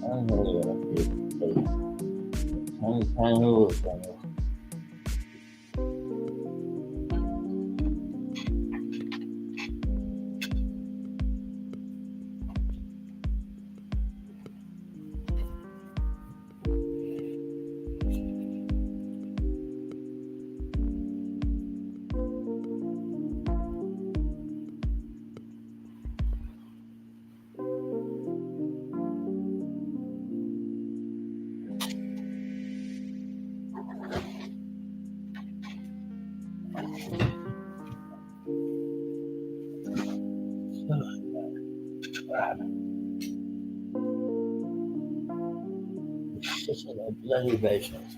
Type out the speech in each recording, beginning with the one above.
I know what I feel. Tiny little thing. It's just a bloody patience.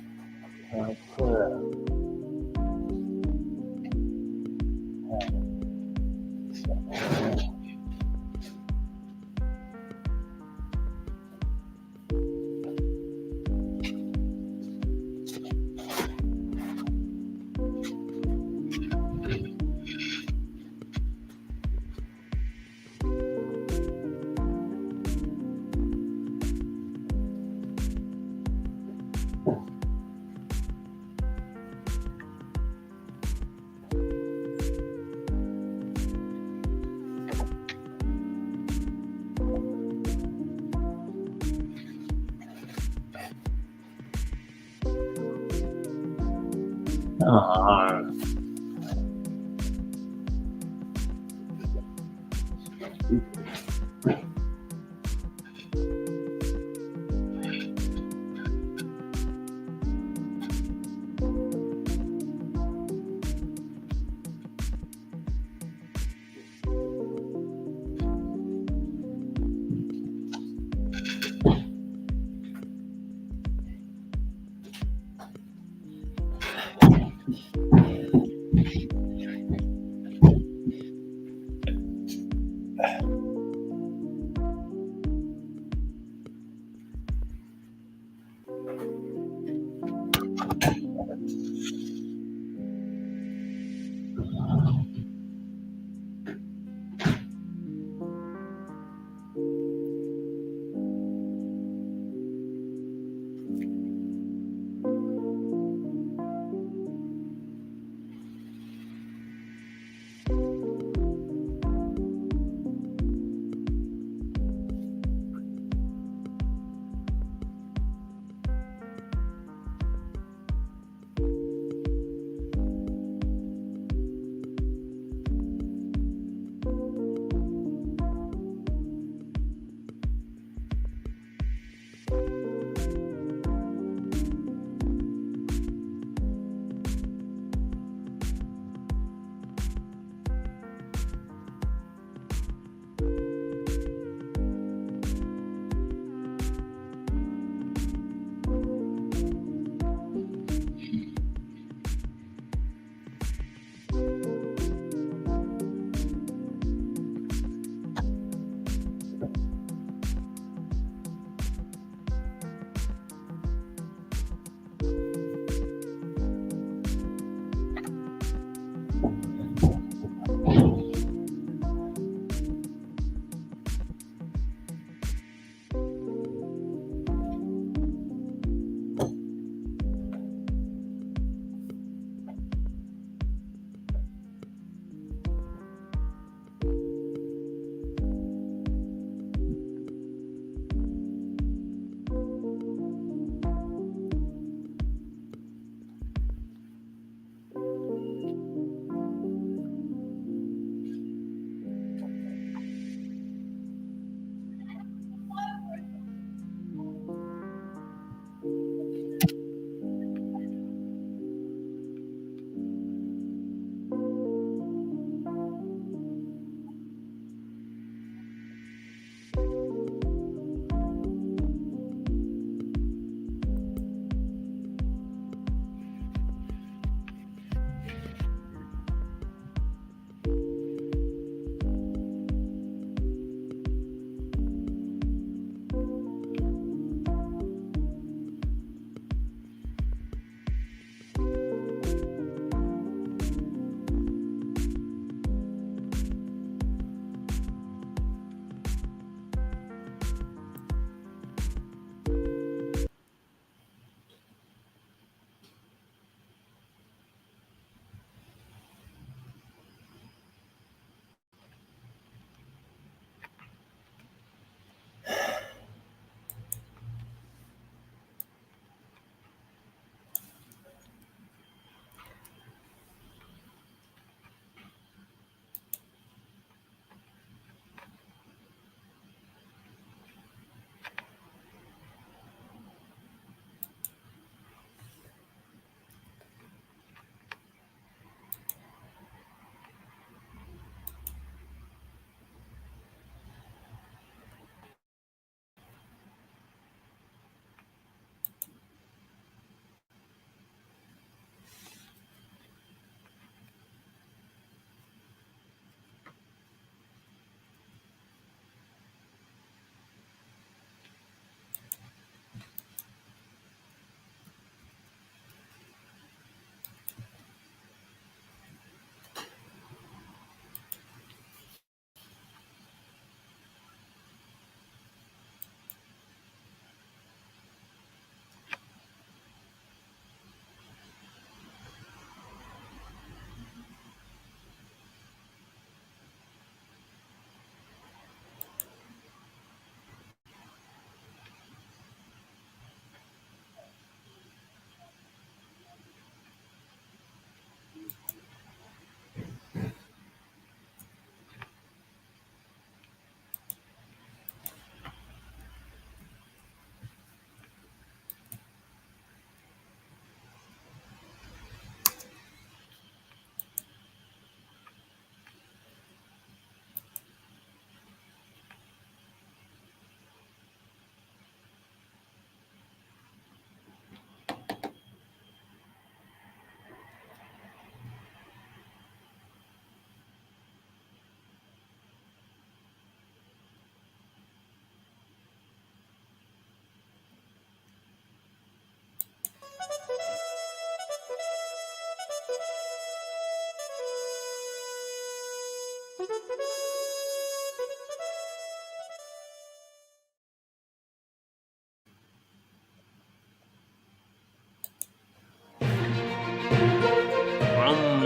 Ah.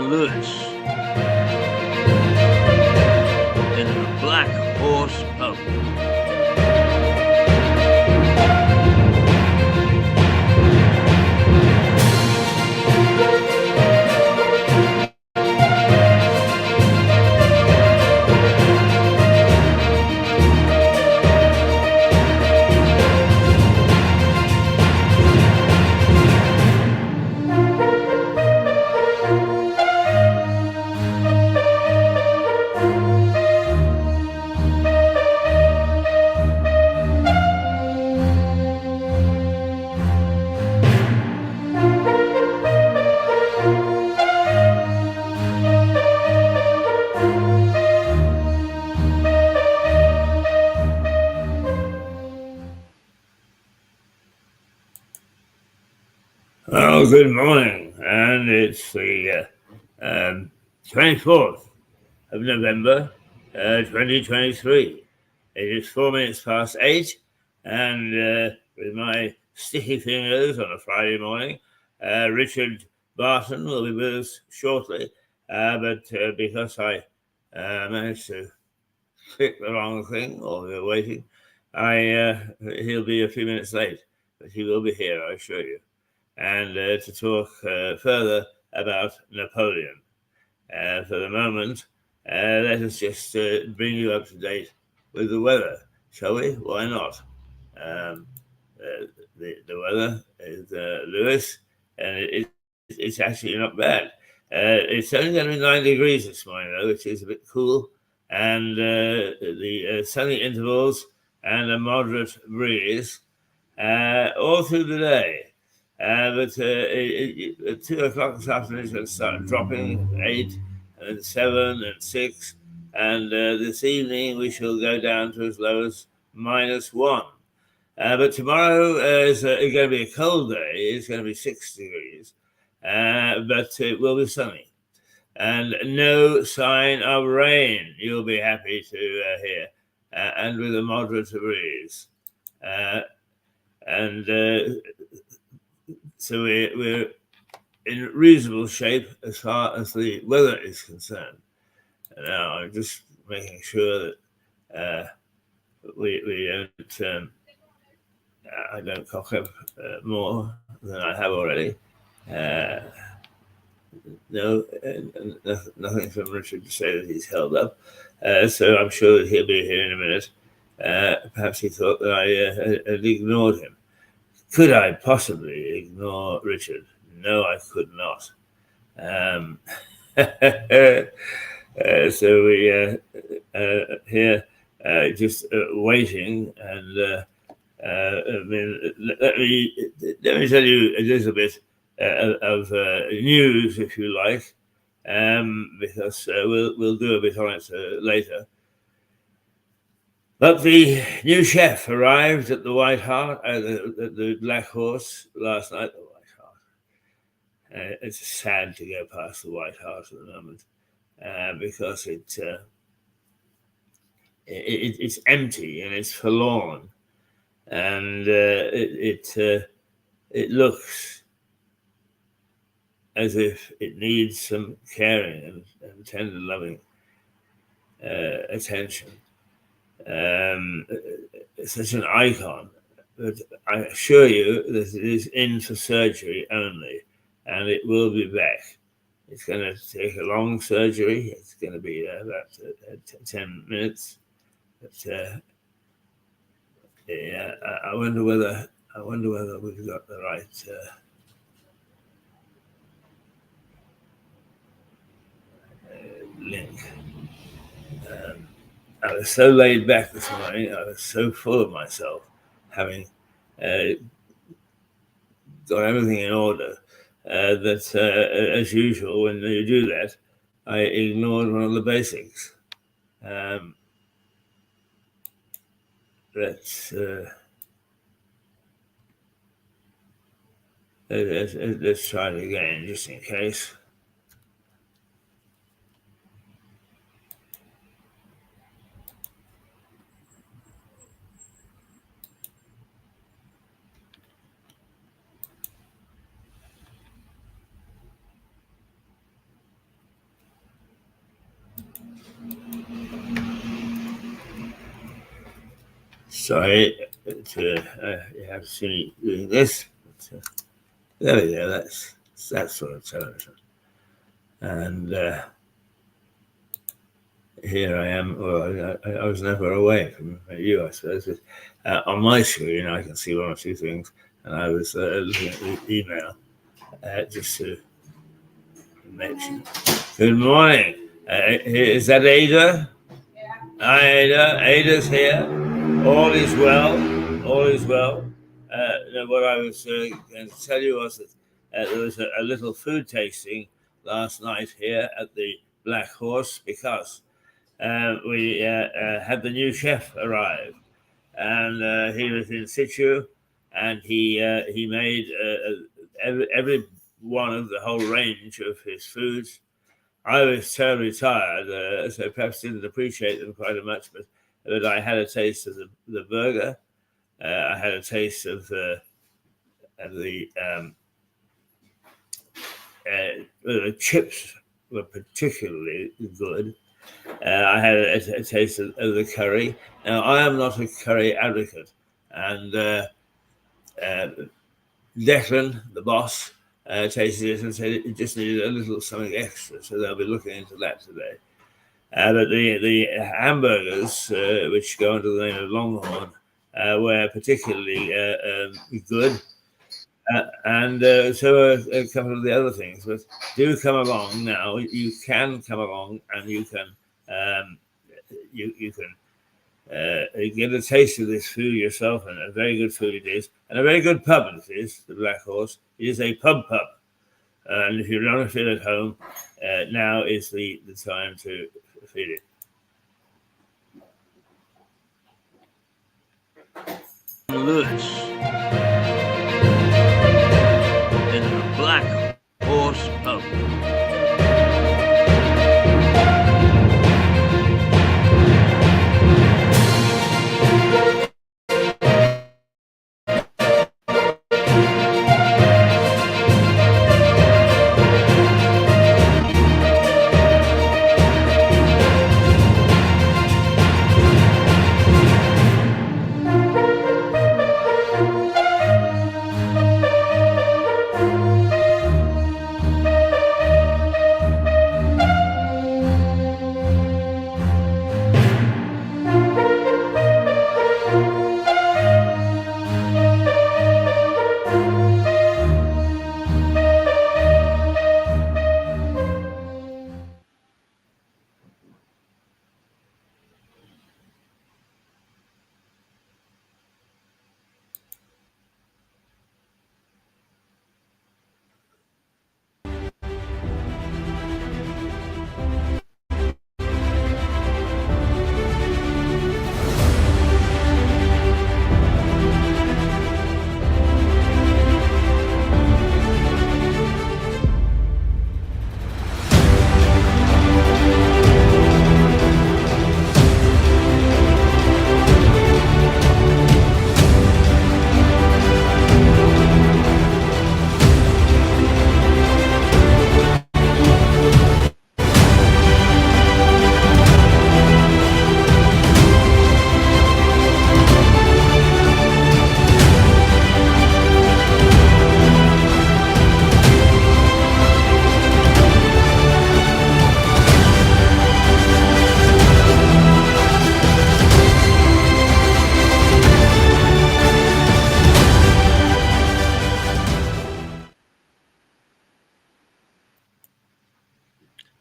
Lewis in the Black Horse pub. Well, good morning, and it's the 24th of November, 2023. It is 4 minutes past 8, and with my sticky fingers on a Friday morning, Richard Barton will be with us shortly, but because I managed to click the wrong thing, or we're waiting, he'll be a few minutes late, but he will be here, I assure you, and to talk further about Napoleon. For the moment, let us just bring you up to date with the weather, shall we? Why not? The weather is Lewis, and it's actually not bad. It's only going to be 9 degrees this morning, though, which is a bit cool, and the sunny intervals and a moderate breeze all through the day. But at 2 o'clock this afternoon, it's going to start dropping 8 and 7 and 6. And this evening, we shall go down to as low as -1. But tomorrow is going to be a cold day. It's going to be 6 degrees, but it will be sunny. And no sign of rain, you'll be happy to hear, and with a moderate breeze. So we're in reasonable shape as far as the weather is concerned. Now I'm just making sure that we don't I don't cock up more than I have already. No, nothing from Richard to say that he's held up. So I'm sure that he'll be here in a minute. Perhaps he thought that I had ignored him. Could I possibly ignore Richard? No, I could not. So we here just waiting, and I mean, let me tell you a little bit of news, if you like, because we'll do a bit on it later. But the new chef arrived at the White Hart, the Black Horse last night. The White Hart. It's sad to go past the White Hart at the moment because it's empty and it's forlorn, and it looks as if it needs some caring and tender, loving attention. It's such an icon, but I assure you that it is in for surgery only, and it will be back. It's going to take a long surgery. It's going to be about 10 minutes. But yeah, I wonder whether we've got the right. Link. I was so laid back this morning. I was so full of myself, having got everything in order, that as usual, when you do that, I ignored one of the basics. Let's try it again, just in case. Sorry to have seen me doing this. But, there we go. That's that sort of television. And here I am. Well, I was never away from you, I suppose. But, on my screen, I can see one or two things, and I was looking at the email just to mention. Good morning. Is that Ada? Yeah. Hi, Ada. Ada's here. All is well. All is well. What I was going to tell you was that there was a little food tasting last night here at the Black Horse because we had the new chef arrive, and he was in situ, and he made every one of the whole range of his foods. I was terribly tired, so perhaps didn't appreciate them quite as much, but I had a taste of the burger. I had a taste of the chips were particularly good. I had a taste of the curry. Now, I am not a curry advocate, and Declan, the boss, tasted it and said it just needed a little something extra, so they'll be looking into that today. But the hamburgers, which go under the name of Longhorn, were particularly good. And so a couple of the other things, but do come along now. You can come along, and you can get a taste of this food yourself, and a very good food it is, and a very good pub it is. The Black Horse it is a pub, and if you don't feel at home, now is the time to feed it. Lewis in the Black Horse pub.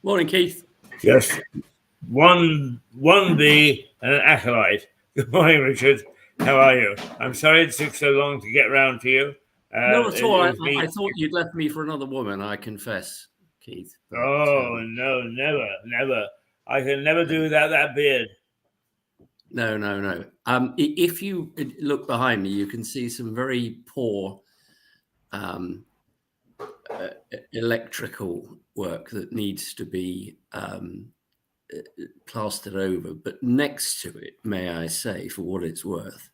Morning, Keith. Yes. One B and an acolyte. Good morning, Richard. How are you? I'm sorry it took so long to get round to you. No, at all. I thought you'd left me for another woman, I confess, Keith. But, no, never. I can never do without that beard. No. If you look behind me, you can see some very poor electrical work that needs to be plastered over. But next to it, may I say, for what it's worth,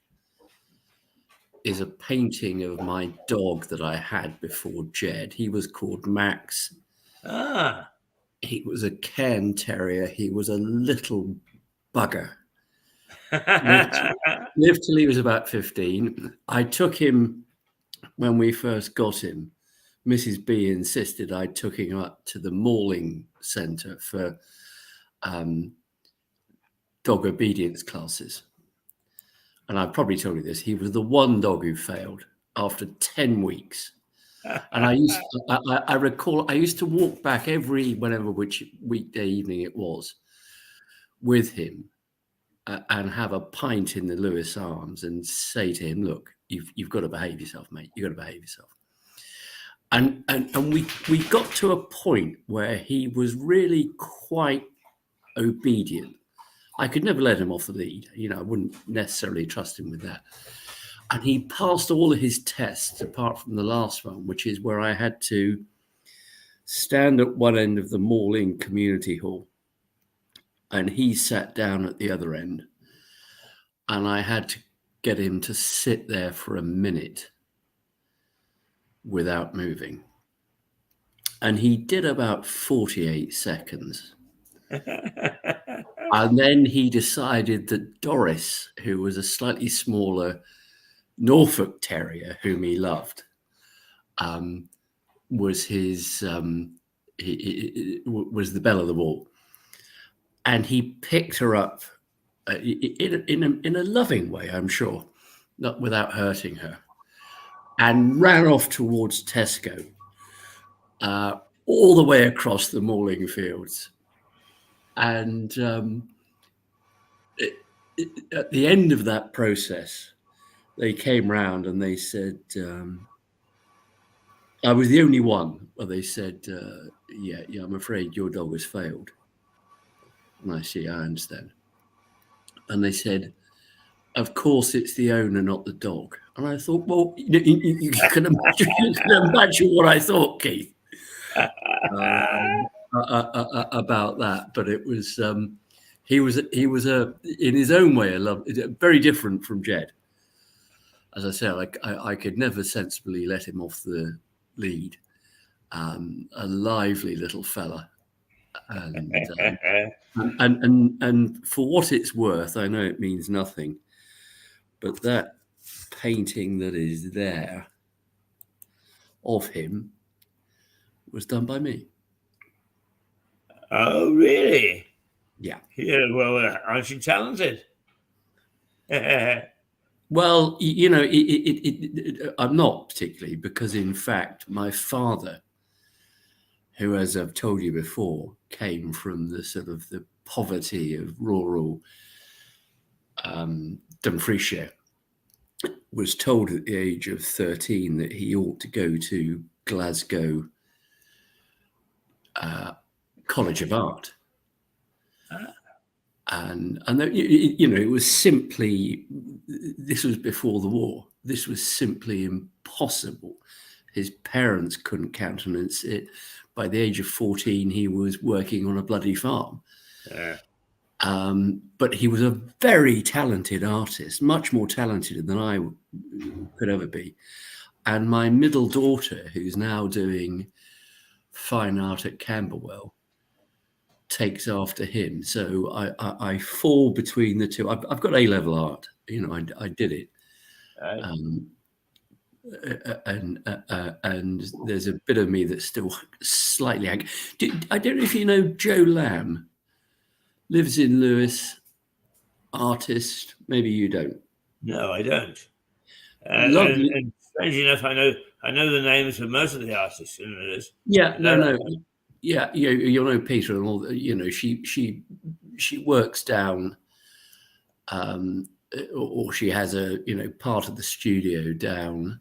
is a painting of my dog that I had before Jed. He was called Max. He was a Cairn Terrier. He was a little bugger. lived till he was about 15. I took him when we first got him. Mrs. B insisted I took him up to the mauling centre for dog obedience classes. And I've probably told you this, he was the one dog who failed after 10 weeks. And I recall I used to walk back which weekday evening it was, with him and have a pint in the Lewis Arms and say to him, look, you've got to behave yourself, mate. You've got to behave yourself. And we got to a point where he was really quite obedient. I could never let him off the lead. I wouldn't necessarily trust him with that. And he passed all of his tests apart from the last one, which is where I had to stand at one end of the mauling community hall and he sat down at the other end. And I had to get him to sit there for a minute without moving. And he did about 48 seconds. And then he decided that Doris, who was a slightly smaller Norfolk Terrier, whom he loved, was was the belle of the ball. And he picked her up in a loving way, I'm sure, not without hurting her, and ran off towards Tesco, all the way across the mauling fields. And at the end of that process, they came round and they said, I was the only one. Well, they said, yeah, I'm afraid your dog has failed. And I see, I understand. And they said, of course, it's the owner, not the dog. And I thought, well, you can imagine what I thought, Keith, about that. But it was, he was in his own way, very different from Jed. As I said, I could never sensibly let him off the lead. A lively little fella. And for what it's worth, I know it means nothing, but that painting that is there of him was done by me. Oh, really? Yeah. Yeah. Well, aren't you talented? Well, I'm not particularly, because in fact, my father, who, as I've told you before, came from the sort of the poverty of rural Dumfriesshire, was told at the age of 13 that he ought to go to Glasgow College of Art. And it was simply, this was before the war, this was simply impossible. His parents couldn't countenance it. By the age of 14, he was working on a bloody farm. Yeah. But he was a very talented artist, much more talented than I could ever be. And my middle daughter, who's now doing fine art at Camberwell, takes after him. So I fall between the two. I've got A-level art. I did it. Right. And there's a bit of me that's still slightly angry. I don't know if you know Joe Lamb, lives in Lewis, artist. Maybe you don't. No, I don't. Lovely. And strange enough, I know the names of most of the artists in Lewis. Yeah, no. Yeah, you'll know Peter and all. She works down, or she has a part of the studio down,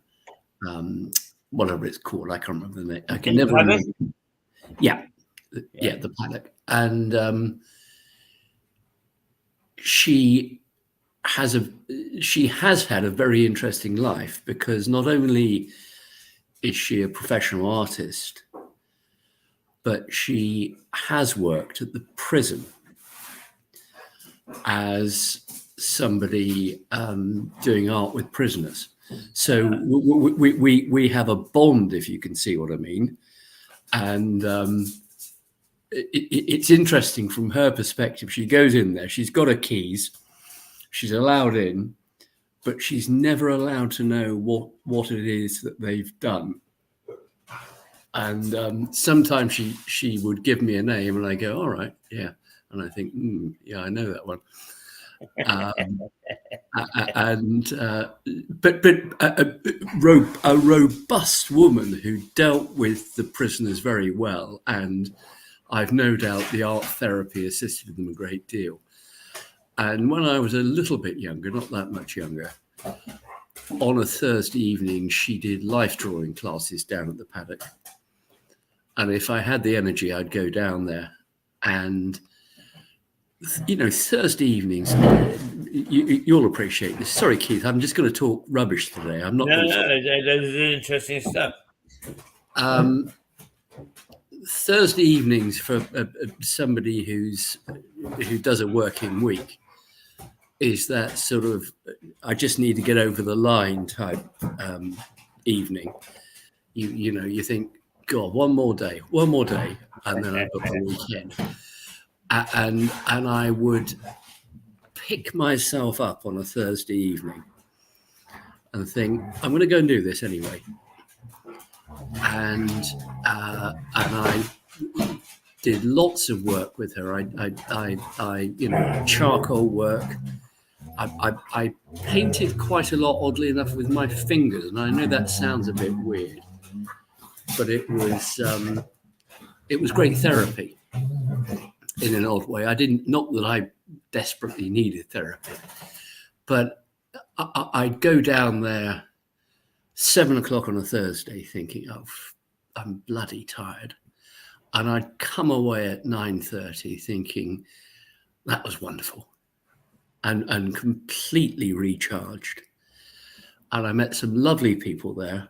whatever it's called. I can't remember the name. I can never remember. Yeah, the Paddock. And she has had a very interesting life, because not only is she a professional artist, but she has worked at the prison as somebody doing art with prisoners. So we have a bond, if you can see what I mean. And it's interesting from her perspective. She goes in there, she's got her keys, she's allowed in, but she's never allowed to know what it is that they've done. And sometimes she would give me a name, and I go, "All right, yeah," and I think, "Yeah, I know that one." But a robust woman who dealt with the prisoners very well, and I've no doubt the art therapy assisted them a great deal. And when I was a little bit younger, not that much younger, on a Thursday evening, she did life drawing classes down at the paddock. And if I had the energy, I'd go down there. And, you know, Thursday evenings, you'll appreciate this. Sorry, Keith, I'm just going to talk rubbish today. I'm not. No, that is interesting stuff. Thursday evenings for somebody who does a working week is that sort of, I just need to get over the line type evening. You know, you think, God, one more day, and then I've got the weekend. And I would pick myself up on a Thursday evening and think, I'm going to go and do this anyway. And I did lots of work with her. I you know, charcoal work. I painted quite a lot, oddly enough, with my fingers, and I know that sounds a bit weird, but it was great therapy in an odd way. Not that I desperately needed therapy, but I'd go down there 7 o'clock on a Thursday thinking, oh, I'm bloody tired. And I'd come away at 9:30 thinking that was wonderful and completely recharged. And I met some lovely people there.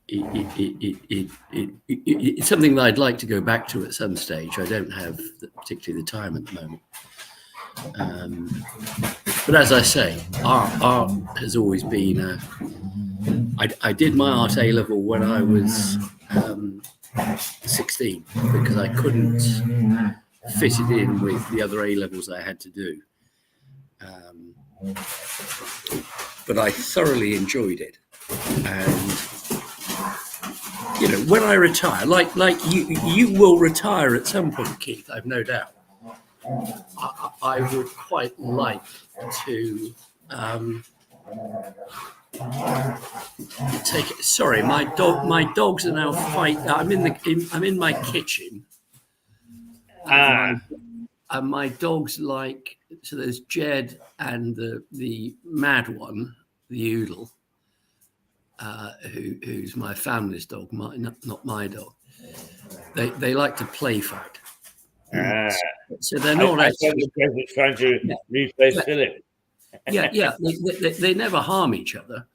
It's something that I'd like to go back to at some stage. I don't have particularly the time at the moment. But as I say, art has always been. I did my art A-level when I was 16 because I couldn't fit it in with the other A-levels I had to do. But I thoroughly enjoyed it, and you know, when I retire, like you will retire at some point, Keith, I've no doubt. I would quite like to take it. Sorry, my dogs are now fighting. I'm in my kitchen, and my dogs like. So there's Jed and the mad one, the Oodle, who's my family's dog, not my dog. They like to play fight. So they're not actually trying to replace Philip. Yeah. They never harm each other,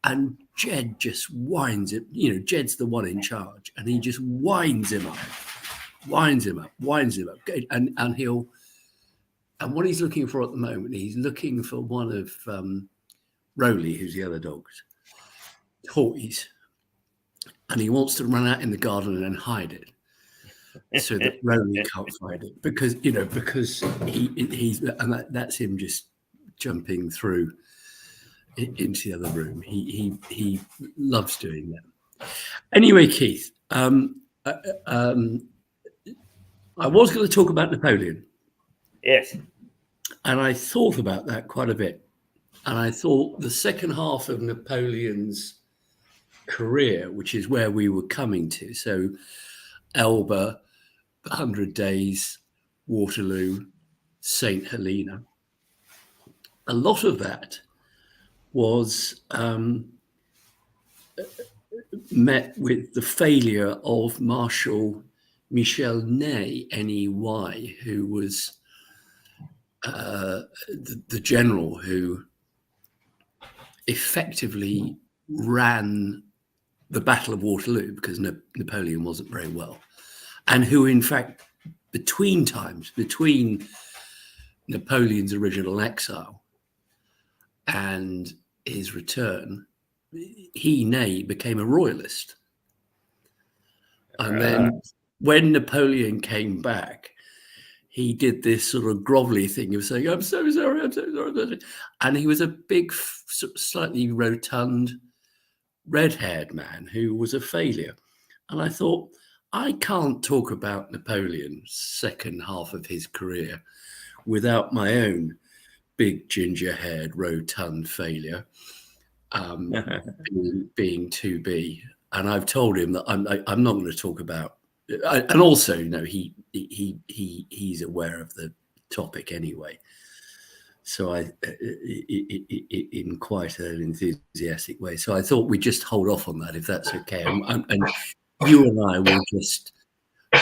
and Jed just winds it. You know, Jed's the one in charge, and he just winds him up, and he'll. And what he's looking for at the moment, he's looking for one of Rowley, who's the other dog's toys, and he wants to run out in the garden and then hide it, so that Rowley can't find it because he's and that's him just jumping through into the other room. He loves doing that. Anyway, Keith, I was going to talk about Napoleon. Yes. And I thought about that quite a bit. And I thought the second half of Napoleon's career, which is where we were coming to, so Elba, 100 Days, Waterloo, St. Helena, a lot of that was met with the failure of Marshal Michel Ney, N-E-Y, who was the general who effectively ran the Battle of Waterloo because Napoleon wasn't very well, and who, in fact, between Napoleon's original exile and his return, Ney became a royalist. And then when Napoleon came back, he did this sort of grovelly thing of saying, I'm so sorry, I'm so sorry. And he was a big, slightly rotund, red-haired man who was a failure. And I thought, I can't talk about Napoleon's second half of his career without my own big, ginger-haired, rotund failure being 2B. And I've told him that I'm not going to talk about. And also, you know, he's aware of the topic anyway. So in quite an enthusiastic way. So I thought we'd just hold off on that, if that's okay. And you and I will just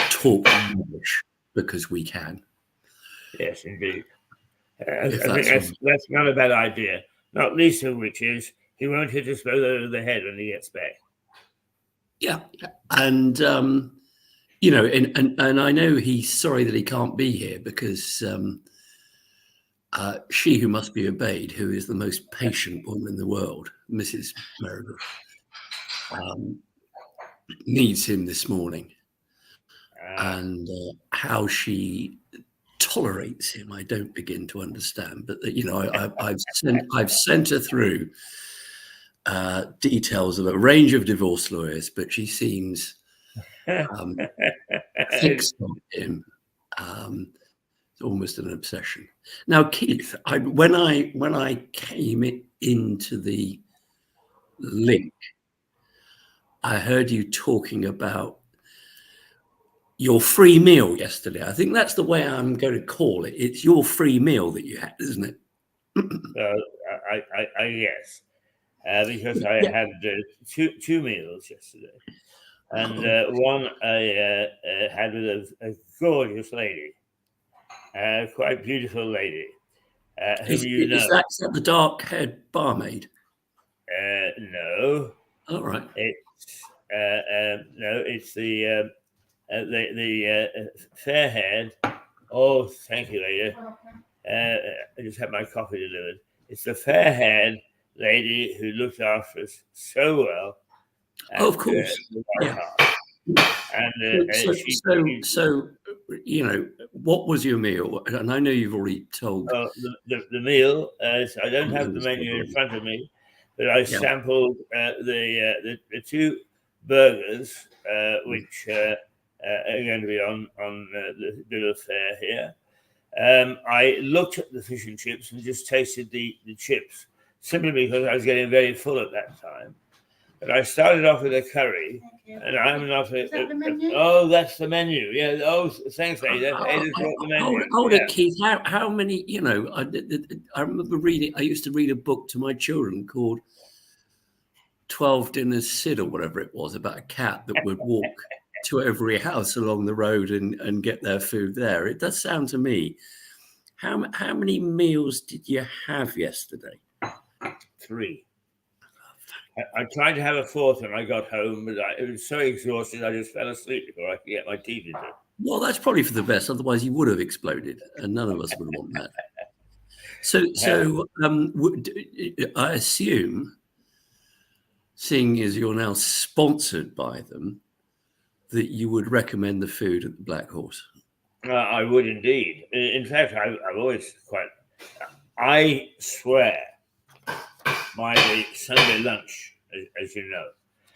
talk English because we can. Yes, indeed. I think that's not a bad idea. Not least of which is he won't hit us both over the head when he gets back. Yeah, and you know, and I know he's sorry that he can't be here because she who must be obeyed, who is the most patient woman in the world, Mrs. Meredith, needs him this morning, and how she tolerates him, I don't begin to understand. But you know, I've sent her through details of a range of divorce lawyers, but she seems fixed on him. It's almost an obsession. Now, Keith, when I came into the link, I heard you talking about your free meal yesterday. I think that's the way I'm going to call it. It's your free meal that you had, isn't it? I guess. Because I had two meals yesterday, and one I had with a gorgeous lady, quite beautiful lady, whom you know. Is that the dark-haired barmaid? No. All right. It's no. It's the fair-haired. Oh, thank you, lady. I just had my coffee delivered. It's the fair-haired lady who looked after us so well. Of course. Yeah. And so you know, what was your meal? And I know you've already told. The meal. I don't have the menu in front of me, but I sampled the two burgers, which are going to be on the bill of fare here. I looked at the fish and chips and just tasted the chips, simply because I was getting very full at that time. But I started off with a curry, and I'm not. Oh, that's the menu. Yeah. Oh, thanks, Ada. Ada's brought the menu. Hold it, Keith. How many? You know, I remember reading. I used to read a book to my children called 12 Dinners Sid or whatever it was, about a cat that would walk to every house along the road and get their food there. It does sound to me. How many meals did you have yesterday? 3. I tried to have a 4th when I got home, but it was so exhausted I just fell asleep before I could get my teeth into it. Well, that's probably for the best. Otherwise, you would have exploded, and none of us would want that. So I assume, seeing as you're now sponsored by them, that you would recommend the food at the Black Horse. I would indeed. In fact, I've always I swear by the Sunday lunch, as you know.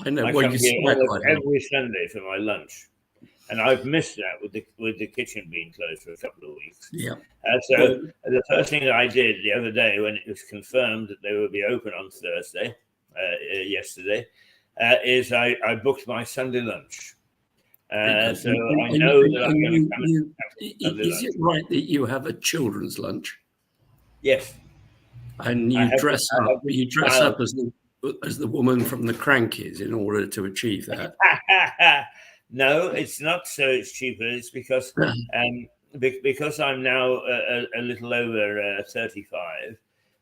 I know. I come here every Sunday for my lunch, and I've missed that with the kitchen being closed for a couple of weeks. Yeah. So the first thing that I did the other day, when it was confirmed that they would be open on Thursday, yesterday, is I booked my Sunday lunch. So I know that I'm going to come. Is it right that you have a children's lunch? Yes. And you dress up. You dress up as the woman from the Crankies in order to achieve that. No, it's not. So it's cheaper. It's because I'm now a little over 35.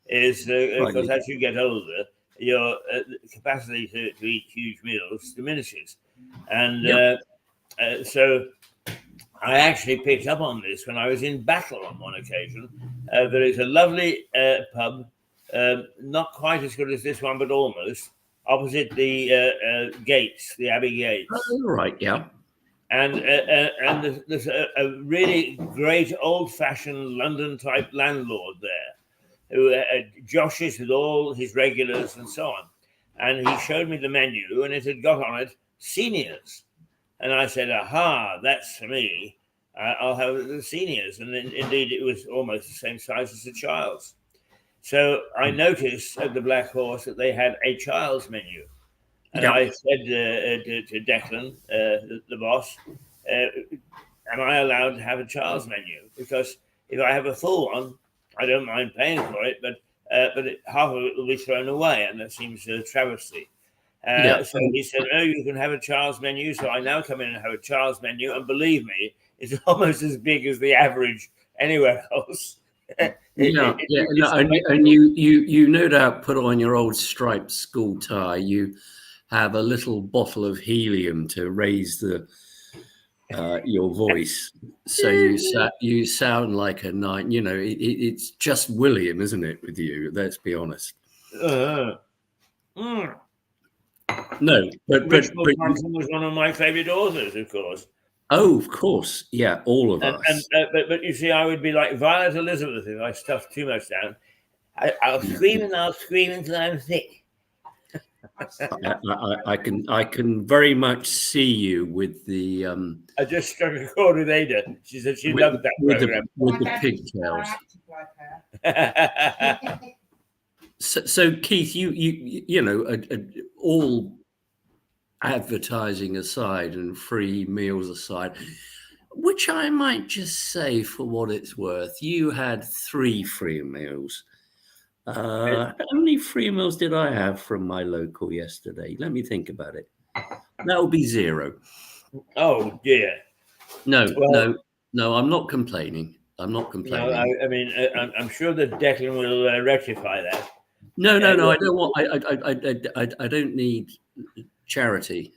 Is because as you get older, your capacity to eat huge meals diminishes, and so I actually picked up on this when I was in Battle on one occasion. There is a lovely pub, not quite as good as this one, but almost, opposite the gates, the Abbey Gates. Oh, right, yeah. and there's a really great old-fashioned London-type landlord there who joshes with all his regulars and so on. And he showed me the menu, and it had got on it seniors. And I said, aha, that's for me. I'll have the seniors. And indeed, it was almost the same size as the child's. So I noticed at the Black Horse that they had a child's menu. And I said to Declan, the boss, am I allowed to have a child's menu? Because if I have a full one, I don't mind paying for it, but half of it will be thrown away, and that seems a travesty. So he said, "No, you can have a child's menu." So I now come in and have a child's menu, and believe me, it's almost as big as the average anywhere else. And you no doubt put on your old striped school tie. You have a little bottle of helium to raise the your voice, so you sound like a knight. You know, it's just William, isn't it, with you? Let's be honest. No, but Thompson was one of my favorite authors, of course. Oh, of course, yeah, all of us. But you see, I would be like Violet Elizabeth if I stuffed too much down. I'll scream until I'm sick. I can very much see you with the. I just struck a chord with Ada. She said she loved that program with the pigtails. So Keith, you know, all advertising aside and free meals aside, which I might just say, for what it's worth, you had 3 free meals. How many free meals did I have from my local yesterday? Let me think about it. That will be 0. Oh dear. No, I'm not complaining. I'm not complaining. No, I mean, I'm sure that Declan will rectify that. No. I don't want. I don't need charity.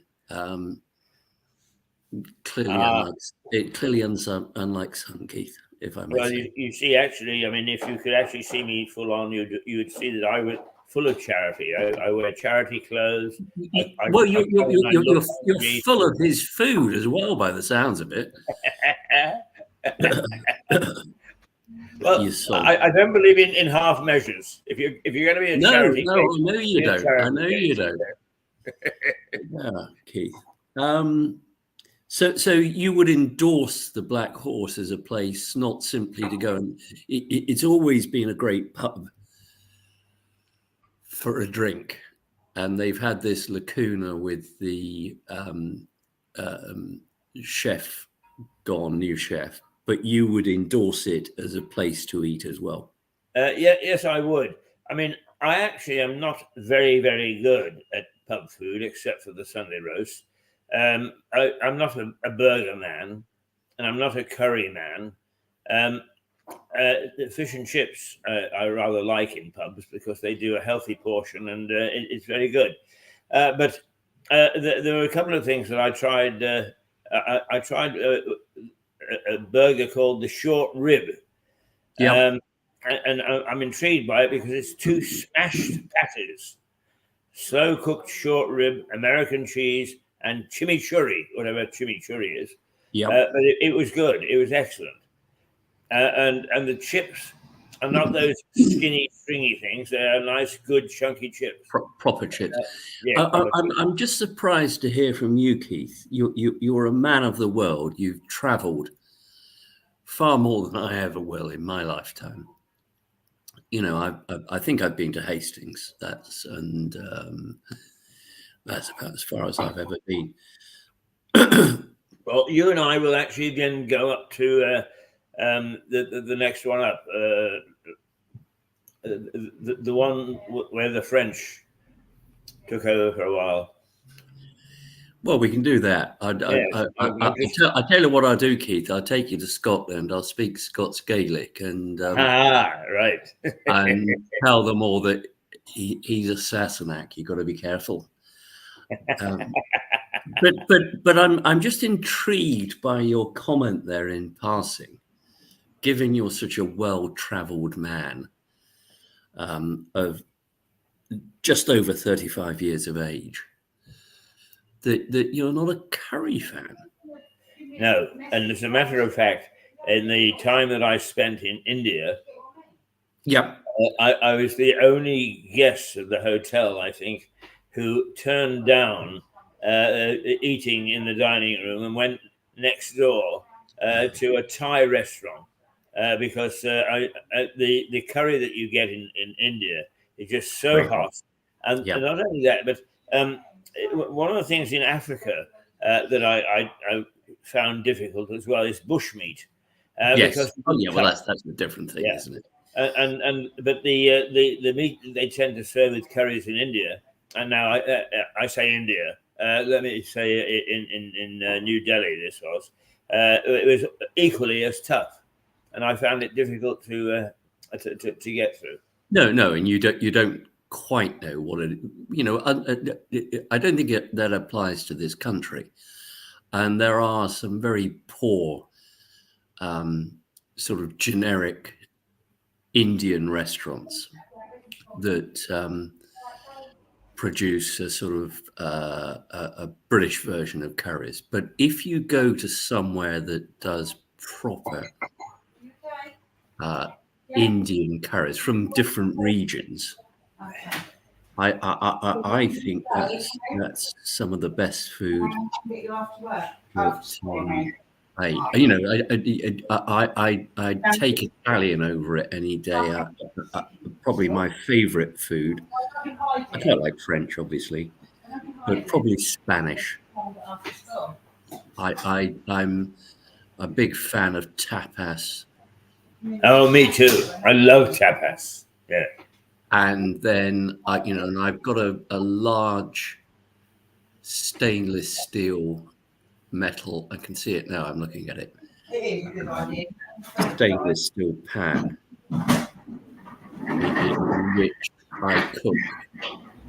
Clearly unlike some, Keith. If I may say. You see, actually, I mean, if you could actually see me full on, you would see that I was full of charity. I wear charity clothes. You're full of his food as well, by the sounds of it. Well, I don't believe in half measures. If you're going to be a charity, I know you don't. I know you don't. Yeah, Keith. So you would endorse the Black Horse as a place, not simply to go and. It's always been a great pub for a drink, and they've had this lacuna with the chef gone, new chef. But you would endorse it as a place to eat as well. Yes, I would. I mean, I actually am not very, very good at pub food, except for the Sunday roast. I'm not a burger man, and I'm not a curry man. The fish and chips I rather like in pubs because they do a healthy portion, and it's very good. But there were a couple of things that I tried. I tried a burger called the short rib. And I'm intrigued by it because it's 2 smashed patties, slow cooked short rib, American cheese, and chimichurri, whatever chimichurri is. But it was good. It was excellent. And the chips are not those skinny, stringy things. They're nice, good, chunky chips. Proper chips. I'm just surprised to hear from you, Keith. You're a man of the world. You've travelled far more than I ever will in my lifetime. You know, I think I've been to Hastings. That's about as far as I've ever been. Well, you and I will actually then go up to the next one up, the one where the French took over for a while. Well, we can do that. I tell you what I'll do, Keith. I'll take you to Scotland. I'll speak Scots Gaelic and right, and tell them all that he's a Sassenach. You've got to be careful. But I'm just intrigued by your comment there in passing, given you're such a well-travelled man of just over 35 years of age, that you're not a curry fan. No. And as a matter of fact, in the time that I spent in India, Yep. I was the only guest of the hotel, I think, who turned down eating in the dining room and went next door to a Thai restaurant because the curry that you get in India is just so Very hot. hot. And Yep. not only that, but one of the things in Africa that I found difficult as well is bushmeat. Yes. Because Oh, yeah. Well, that's a different thing, yeah. isn't it? But the meat they tend to serve with curries in India, and now I say India. Let me say in New Delhi this was it was equally as tough, and I found it difficult to get through. No, and you don't quite know what it. I don't think that applies to this country, and there are some very poor, sort of generic Indian restaurants that produce a sort of a British version of curries. But if you go to somewhere that does proper Indian curries from different regions, I think that's some of the best food that I'd take Italian over it any day. Probably my favorite food. I quite like French, obviously, but probably Spanish. I'm a big fan of tapas. Oh, me too. I love tapas. Yeah. And then and I've got a large stainless steel metal. I can see it now. I'm looking at it. Stainless steel pan in which I cook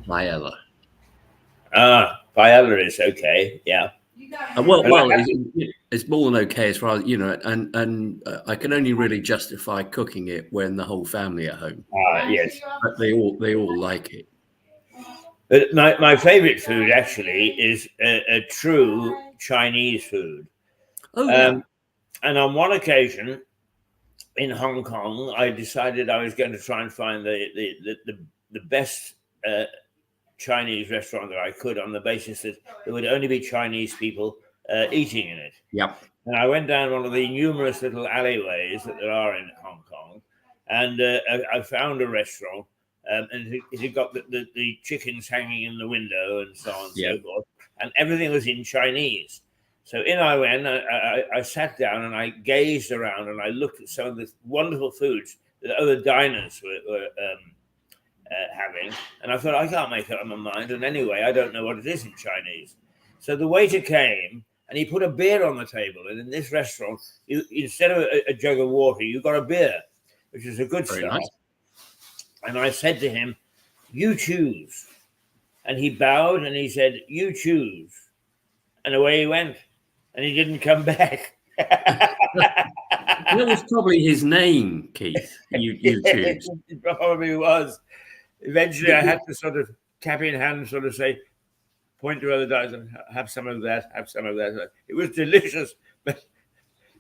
paella. Paella is okay. Yeah. Well, it's more than okay as far as and I can only really justify cooking it when the whole family are home. Yes, But they all like it. But my favorite food actually is a true Chinese food. Oh yeah. And on one occasion in Hong Kong, I decided I was going to try and find the best Chinese restaurant that I could, on the basis that there would only be Chinese people eating in it. Yep. And I went down one of the numerous little alleyways that there are in Hong Kong, and I found a restaurant, and it had got the chickens hanging in the window and so on and so forth, and everything was in Chinese. So in I went, I sat down and I gazed around and I looked at some of the wonderful foods that other diners were having, and I thought, I can't make up my mind, and anyway, I don't know what it is in Chinese. So the waiter came and he put a beer on the table, and in this restaurant, instead of a jug of water, you got a beer, which is a good start. Nice. And I said to him, "You choose." And he bowed and he said, "You choose." And away he went, and he didn't come back. That was probably his name, Keith. You choose. It probably was. Eventually, I had to sort of cap in hand, sort of say, point to other guys and have some of that, have some of that. It was delicious, but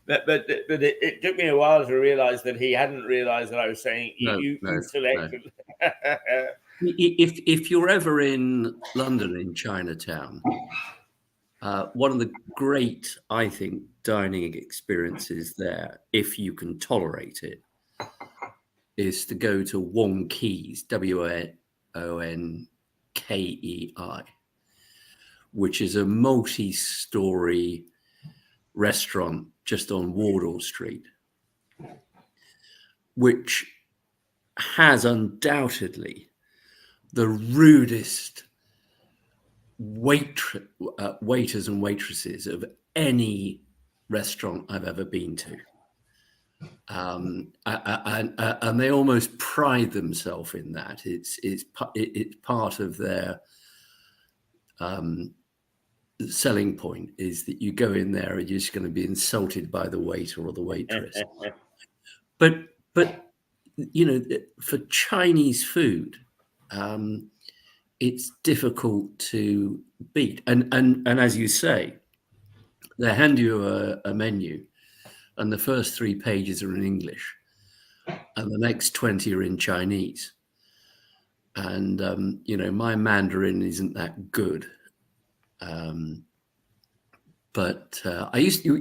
it took me a while to realize that he hadn't realized that I was saying you select. No. If you're ever in London, in Chinatown, one of the great, I think, dining experiences there, if you can tolerate it, is to go to Wong Kei's, WONKEI, which is a multi-story restaurant just on Wardour Street, which has undoubtedly the rudest waiters and waitresses of any restaurant I've ever been to. And they almost pride themselves in that. It's part of their selling point, is that you go in there and you're just going to be insulted by the waiter or the waitress. but for Chinese food, it's difficult to beat. And as you say, they hand you a menu, and the first 3 pages are in English, and the next 20 are in Chinese. And my Mandarin isn't that good. But I used to,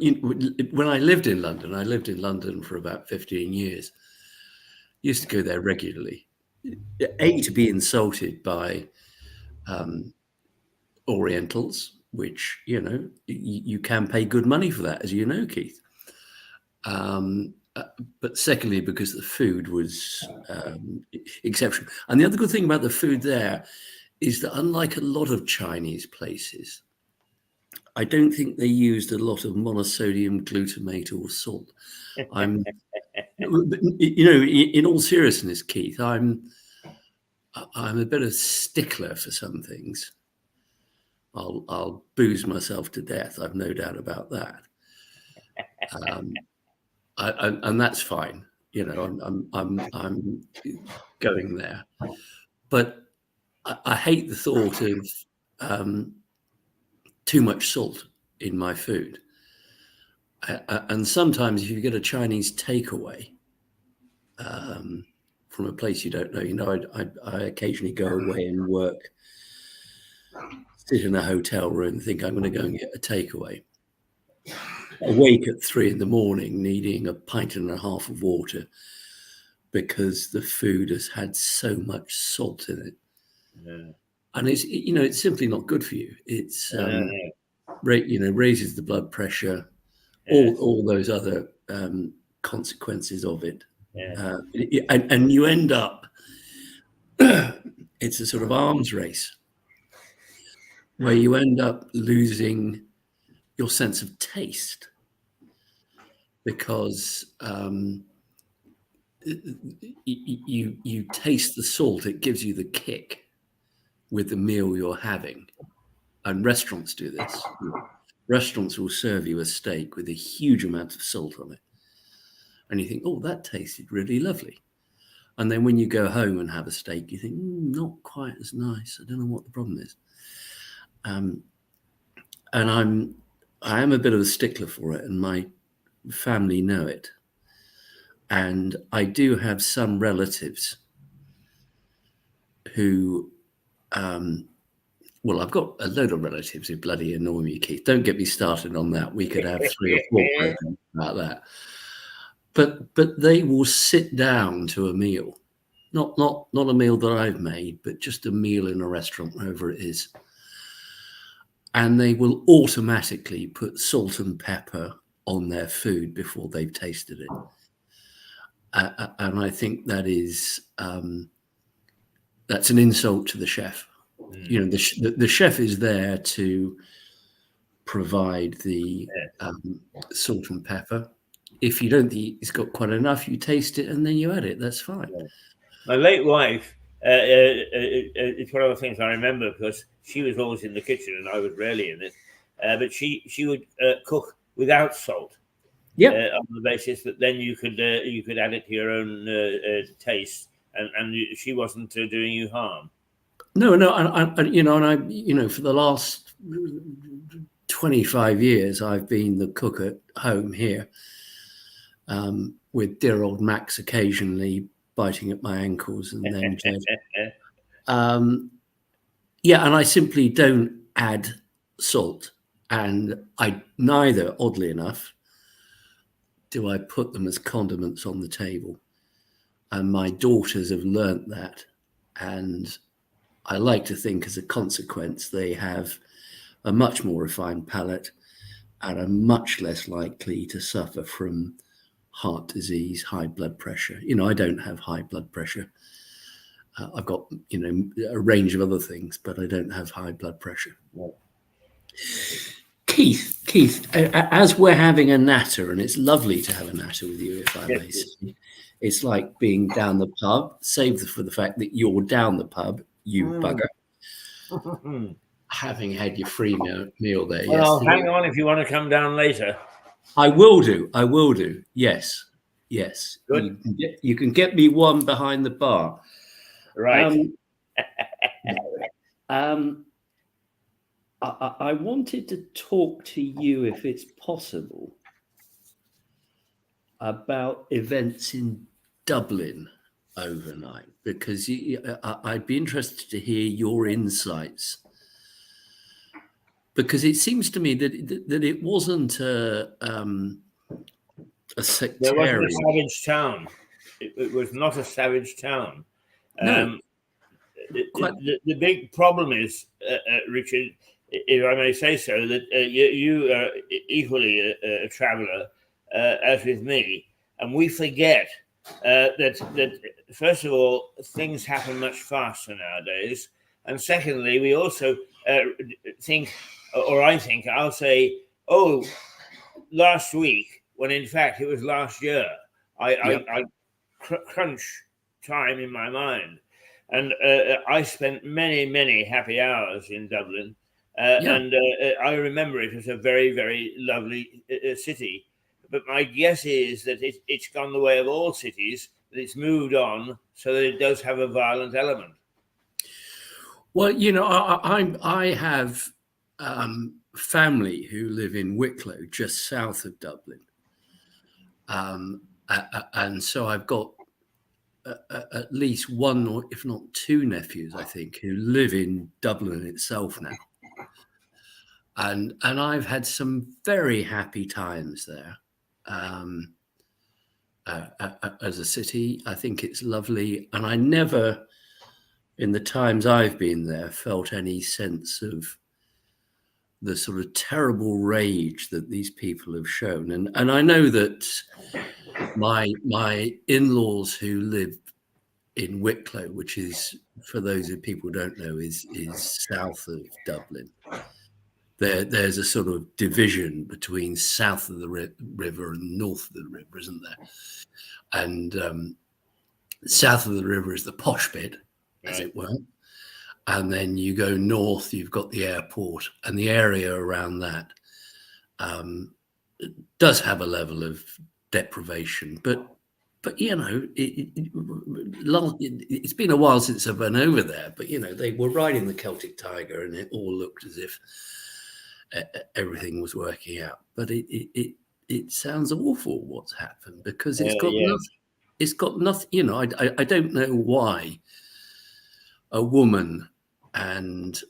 when I lived in London for about 15 years, used to go there regularly. To be insulted by Orientals, which, you can pay good money for that, as you know, Keith. But secondly, because the food was exceptional. And the other good thing about the food there is that, unlike a lot of Chinese places, I don't think they used a lot of monosodium glutamate or salt. In all seriousness, Keith, I'm a bit of a stickler for some things. I'll booze myself to death. I've no doubt about that. And that's fine. I'm going there, but I hate the thought of too much salt in my food. And sometimes if you get a Chinese takeaway from a place you don't know, I occasionally go away and work, sit in a hotel room, think I'm going to go and get a takeaway. Awake at 3 a.m, needing a pint and a half of water because the food has had so much salt in it. Yeah. And it's simply not good for you. It's raises the blood pressure, all those other consequences of it. Yeah. And you end up, it's a sort of arms race where you end up losing your sense of taste because you taste the salt. It gives you the kick with the meal you're having. And restaurants do this. Restaurants will serve you a steak with a huge amount of salt on it. And you think, oh, that tasted really lovely. And then when you go home and have a steak, you think, not quite as nice. I don't know what the problem is. And I am a bit of a stickler for it, and my family know it. And I do have some relatives who, I've got a load of relatives who bloody annoy me, Keith. Don't get me started on that. We could have 3 or 4 programs about that. But they will sit down to a meal, not a meal that I've made, but just a meal in a restaurant, wherever it is. And they will automatically put salt and pepper on their food before they've tasted it. And I think that is that's an insult to the chef. The chef is there to provide the salt and pepper. If you don't think it's got quite enough, you taste it and then you add it. That's fine. My late wife, it's one of the things I remember because she was always in the kitchen and I was rarely in it. But she would cook without salt. On the basis that then you could add it to your own taste, and she wasn't doing you harm. No, and for the last 25 years, I've been the cook at home here, with dear old Max occasionally biting at my ankles, and then Jed. And I simply don't add salt, and I neither, oddly enough, do I put them as condiments on the table. And my daughters have learnt that, and I like to think as a consequence they have a much more refined palate and are much less likely to suffer from heart disease, high blood pressure. I don't have high blood pressure. I've got, a range of other things, but I don't have high blood pressure. Yeah. Keith, as we're having a natter, and it's lovely to have a natter with you, if I may say, it's like being down the pub, save for the fact that you're down the pub, you bugger. Having had your free meal there. Well, hang on if you want to come down later. I will do. Yes. Good. You can get me one behind the bar. Right. I wanted to talk to you, if it's possible, about events in Dublin overnight, because I'd be interested to hear your insights. Because it seems to me that it wasn't a sectarian. There wasn't a savage town. It was not a savage town. No. The big problem is, Richard, if I may say so, that you are equally a traveller as with me, and we forget that first of all, things happen much faster nowadays, and secondly, we also think, or I think, I'll say, oh, last week, when in fact it was last year. I crunch time in my mind. And I spent many happy hours in Dublin, and I remember it was a very, very lovely city. But my guess is that it's gone the way of all cities, that it's moved on, so that it does have a violent element. Well, I have family who live in Wicklow, just south of Dublin, and so I've got at least one, or if not two nephews, I think, who live in Dublin itself now. And I've had some very happy times there. As a city, I think it's lovely. And I never, in the times I've been there, felt any sense of the sort of terrible rage that these people have shown. And I know that my in-laws who live in Wicklow, which is, for those of people who don't know, is south of Dublin. There's a sort of division between south of the river and north of the river, isn't there? And south of the river is the posh bit, as it were. And then you go north, you've got the airport, and the area around that does have a level of deprivation. But it's been a while since I've been over there. But they were riding the Celtic Tiger, and it all looked as if everything was working out. But it sounds awful what's happened, because it's got nothing. It's got nothing. I don't know why a woman and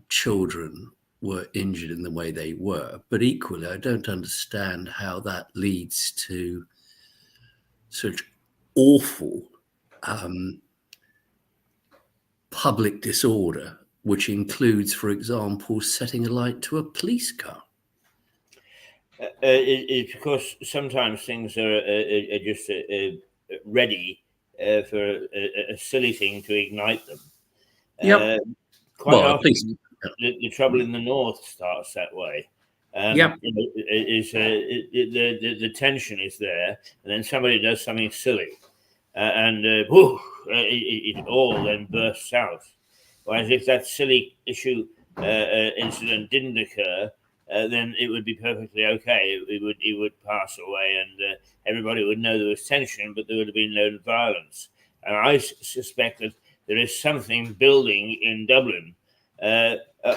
children were injured in the way they were, but equally, I don't understand how that leads to such awful public disorder, which includes, for example, setting alight to a police car. It's because sometimes things are just ready for a silly thing to ignite them. Quite often, the trouble in the north starts that way. The tension is there, and then somebody does something silly, and it all then bursts out. Whereas if that silly incident didn't occur, then it would be perfectly okay. It would pass away, and everybody would know there was tension, but there would have been no violence. And I suspect that there is something building in Dublin.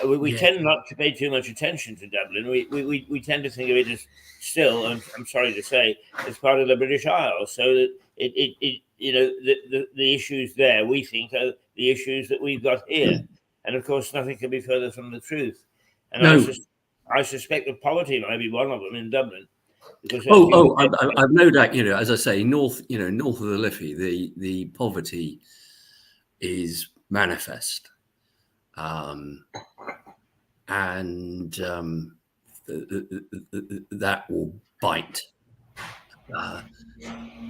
We tend not to pay too much attention to Dublin. We tend to think of it as still, I'm sorry to say, as part of the British Isles. So that the issues there, we think, are the issues that we've got here. And of course, nothing can be further from the truth. And I suspect that poverty might be one of them in Dublin. I've no doubt. As I say, north of the Liffey, the poverty is manifest. And that will bite.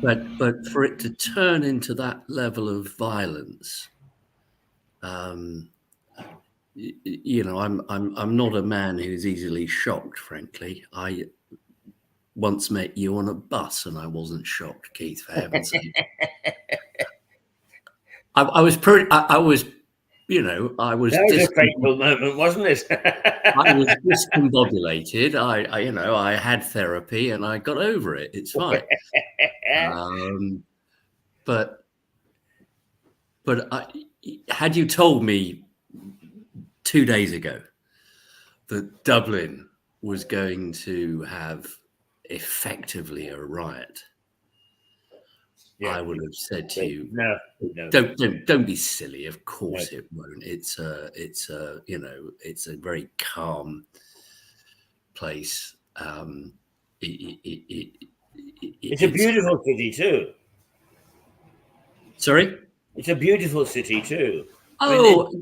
But for it to turn into that level of violence, I'm not a man who's easily shocked, frankly. I once met you on a bus, and I wasn't shocked, Keith, for heaven's sake. I was. That was a fateful moment, wasn't it? I was discombobulated. I had therapy, and I got over it. It's fine. But had you told me 2 days ago that Dublin was going to have effectively a riot, I would have said to you, no. Don't be silly. Of course No. it won't. It's a very calm place. It's a beautiful city too. Sorry? It's a beautiful city too. Oh,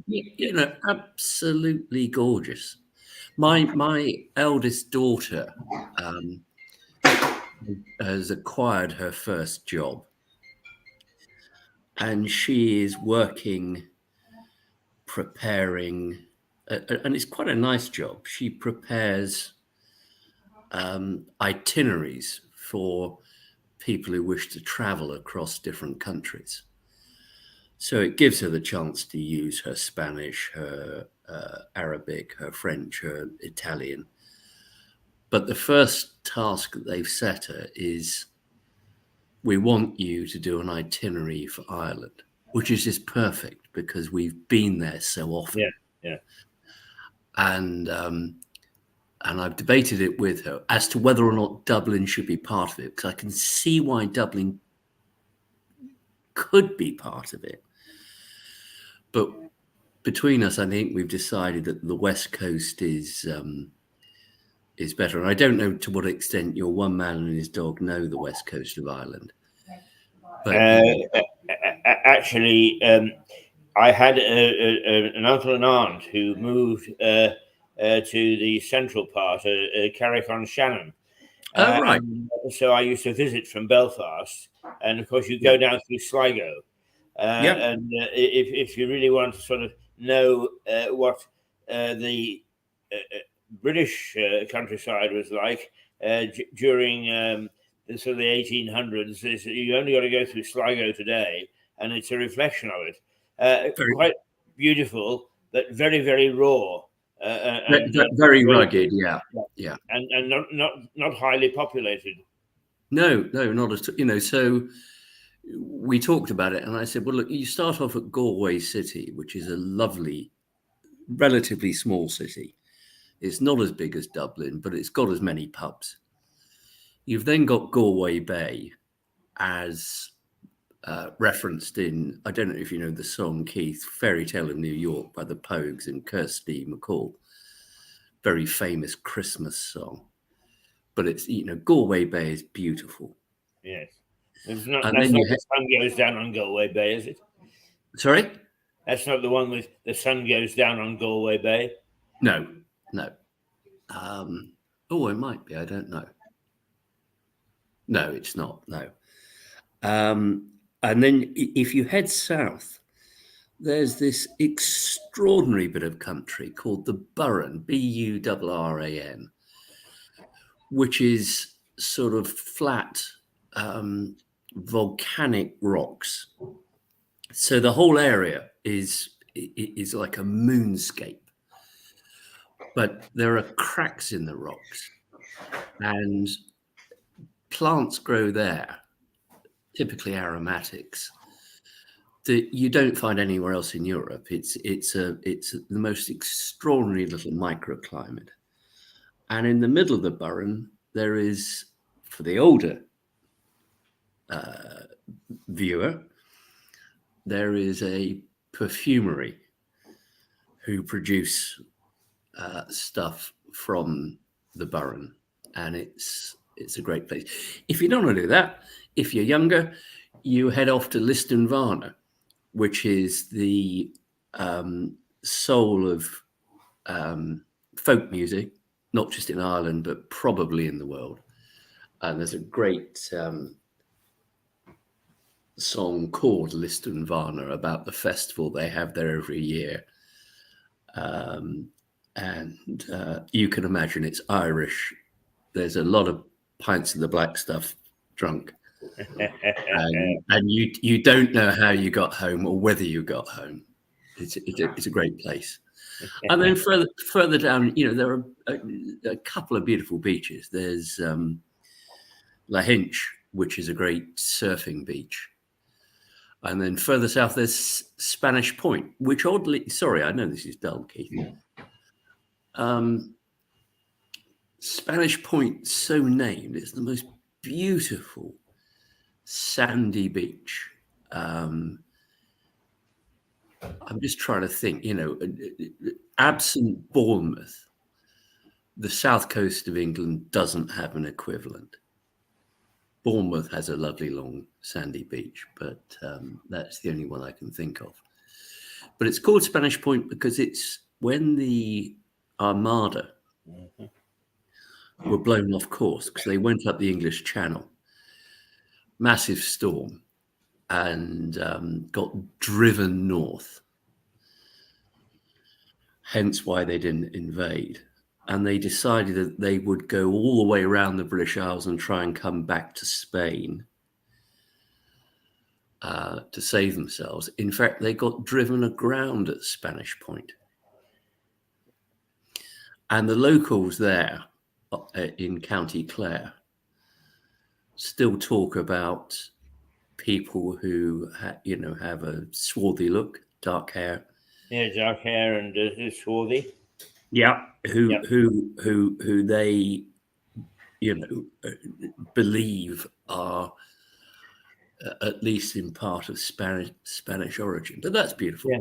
absolutely gorgeous. My eldest daughter has acquired her first job, and she is working, preparing, and it's quite a nice job. She prepares itineraries for people who wish to travel across different countries. So it gives her the chance to use her Spanish, her Arabic, her French, her Italian. But the first task that they've set her is, we want you to do an itinerary for Ireland, which is just perfect because we've been there so often. Yeah. And I've debated it with her as to whether or not Dublin should be part of it, because I can see why Dublin could be part of it. But between us, I think we've decided that the West Coast is better. And I don't know to what extent your one man and his dog know the West Coast of Ireland. But actually, I had an uncle and aunt who moved to the central part, Carrick-on-Shannon. right. So I used to visit from Belfast, and of course you go down through Sligo. And if you really want to sort of know what the British countryside was like during the sort of the 1800s, you only got to go through Sligo today, and it's a reflection of it. Quite beautiful, but very, very raw. Very rugged, yeah. And not highly populated. No, not at all. So we talked about it, and I said, well, look, you start off at Galway City, which is a lovely, relatively small city. It's not as big as Dublin, but it's got as many pubs. You've then got Galway Bay, as referenced in, I don't know if you know the song, Keith, Fairy Tale of New York by the Pogues and Kirsty MacColl. Very famous Christmas song. But it's, Galway Bay is beautiful. Yes. That's not the sun goes down on Galway Bay, is it? Sorry? That's not the one with the sun goes down on Galway Bay? No. It might be. I don't know. No, it's not. No. And then if you head south, there's this extraordinary bit of country called the Burren, Burran, which is sort of flat, volcanic rocks. So the whole area is like a moonscape, but there are cracks in the rocks, and plants grow there, typically aromatics, that you don't find anywhere else in Europe. It's the most extraordinary little microclimate. And in the middle of the Burren, there is, for the older viewer, there is a perfumery who produce stuff from the Burren, and it's a great place. If you don't want to do that, if you're younger, you head off to Lisdoonvarna, which is the soul of folk music, not just in Ireland, but probably in the world. And there's a great song called Lisdoonvarna about the festival they have there every year. And you can imagine it's Irish. There's a lot of pints of the black stuff drunk. and you don't know how you got home or whether you got home. It's a great place. And then further down, there are a couple of beautiful beaches. There's Lahinch, which is a great surfing beach. And then further south, there's Spanish Point, which oddly, sorry, I know this is dull, Keith. Spanish Point, so named, it's the most beautiful sandy beach. I'm just trying to think, absent Bournemouth, the south coast of England doesn't have an equivalent. Bournemouth has a lovely long sandy beach, but that's the only one I can think of. But it's called Spanish Point because it's when the Armada were blown off course because they went up the English Channel, massive storm, and got driven north. Hence why they didn't invade. And they decided that they would go all the way around the British Isles and try and come back to Spain to save themselves. In fact, they got driven aground at Spanish Point. And the locals there in County Clare still talk about people who, have a swarthy look, dark hair. Yeah, dark hair and swarthy. Yeah, who they, believe are at least in part of Spanish origin. But that's beautiful. Yeah.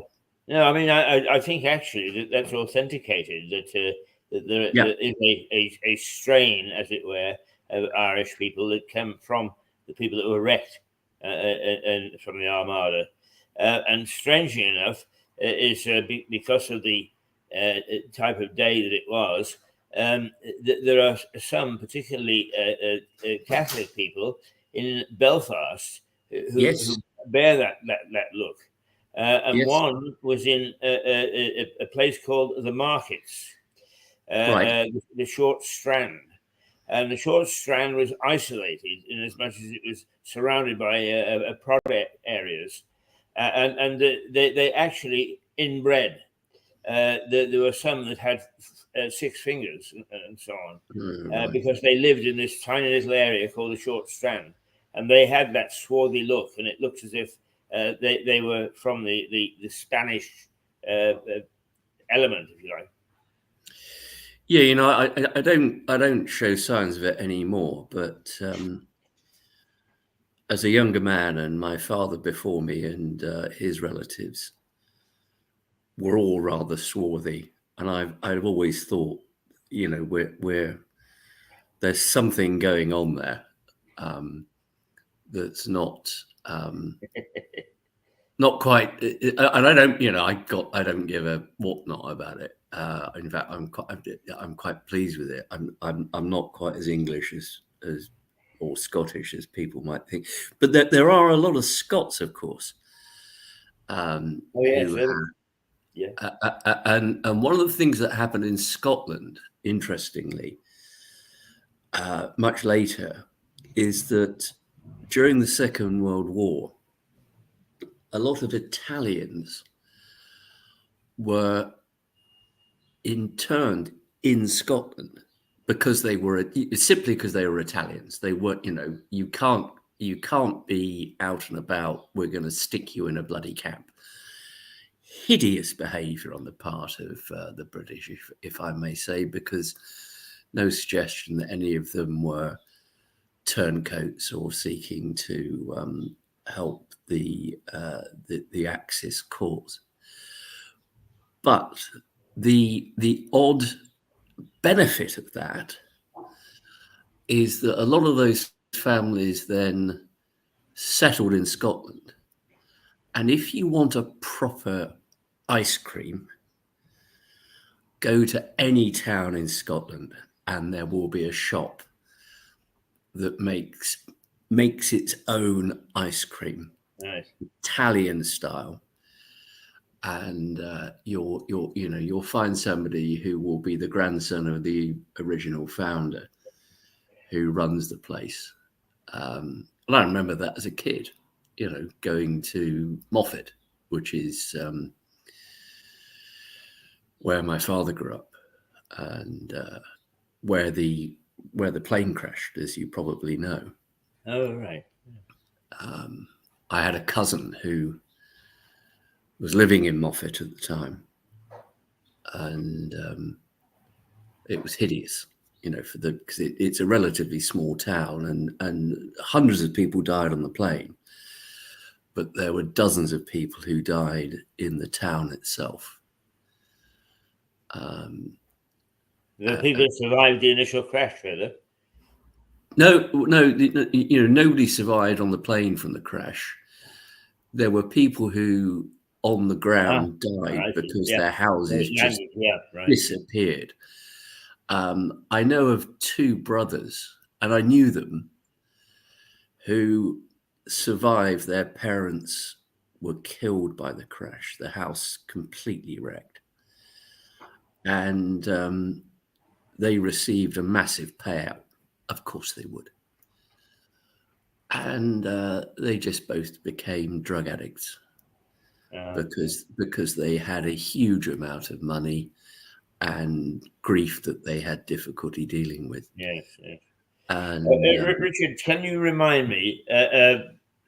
No, I mean, I think actually that's authenticated, that there is a strain, as it were, of Irish people that come from the people that were wrecked and from the Armada. And strangely enough, is because of the type of day that it was, there are some particularly Catholic people in Belfast who bear that look. And one was in a place called the Markets, the Short Strand. And the Short Strand was isolated in as much as it was surrounded by product areas. And they actually inbred. There were some that had 6 fingers and so on, because they lived in this tiny little area called the Short Strand. And they had that swarthy look, and it looked as if they were from the Spanish element, if you like. Yeah, I don't show signs of it anymore. But as a younger man, and my father before me and his relatives were all rather swarthy, and I've always thought, we're there's something going on there that's not quite, and I don't give a whatnot about it. In fact, I'm quite pleased with it. I'm not quite as English as or Scottish as people might think, but there are a lot of Scots, of course. And one of the things that happened in Scotland, interestingly, much later, is that during the Second World War, a lot of Italians were interned in Scotland because they were Italians. They weren't, you can't be out and about. We're going to stick you in a bloody camp. Hideous behaviour on the part of the British, if I may say, because no suggestion that any of them were turncoats or seeking to help the Axis cause. But the odd benefit of that is that a lot of those families then settled in Scotland. And if you want a proper ice cream, go to any town in Scotland and there will be a shop that makes its own ice cream, nice. Italian style. And you'll find somebody who will be the grandson of the original founder who runs the place. And I remember that as a kid, going to Moffat, which is where my father grew up, and where the plane crashed, as you probably know. Oh, right. I had a cousin who was living in Moffat at the time, and it was hideous. because it's a relatively small town, and hundreds of people died on the plane, but there were dozens of people who died in the town itself. The people that survived the initial crash, really? No, nobody survived on the plane from the crash. There were people who on the ground died because their houses just disappeared. I know of two brothers, and I knew them, who survived. Their parents were killed by the crash, the house completely wrecked. And they received a massive payout. Of course they would. And they just both became drug addicts because they had a huge amount of money and grief that they had difficulty dealing with. Yes, yes. And Richard, can you remind me?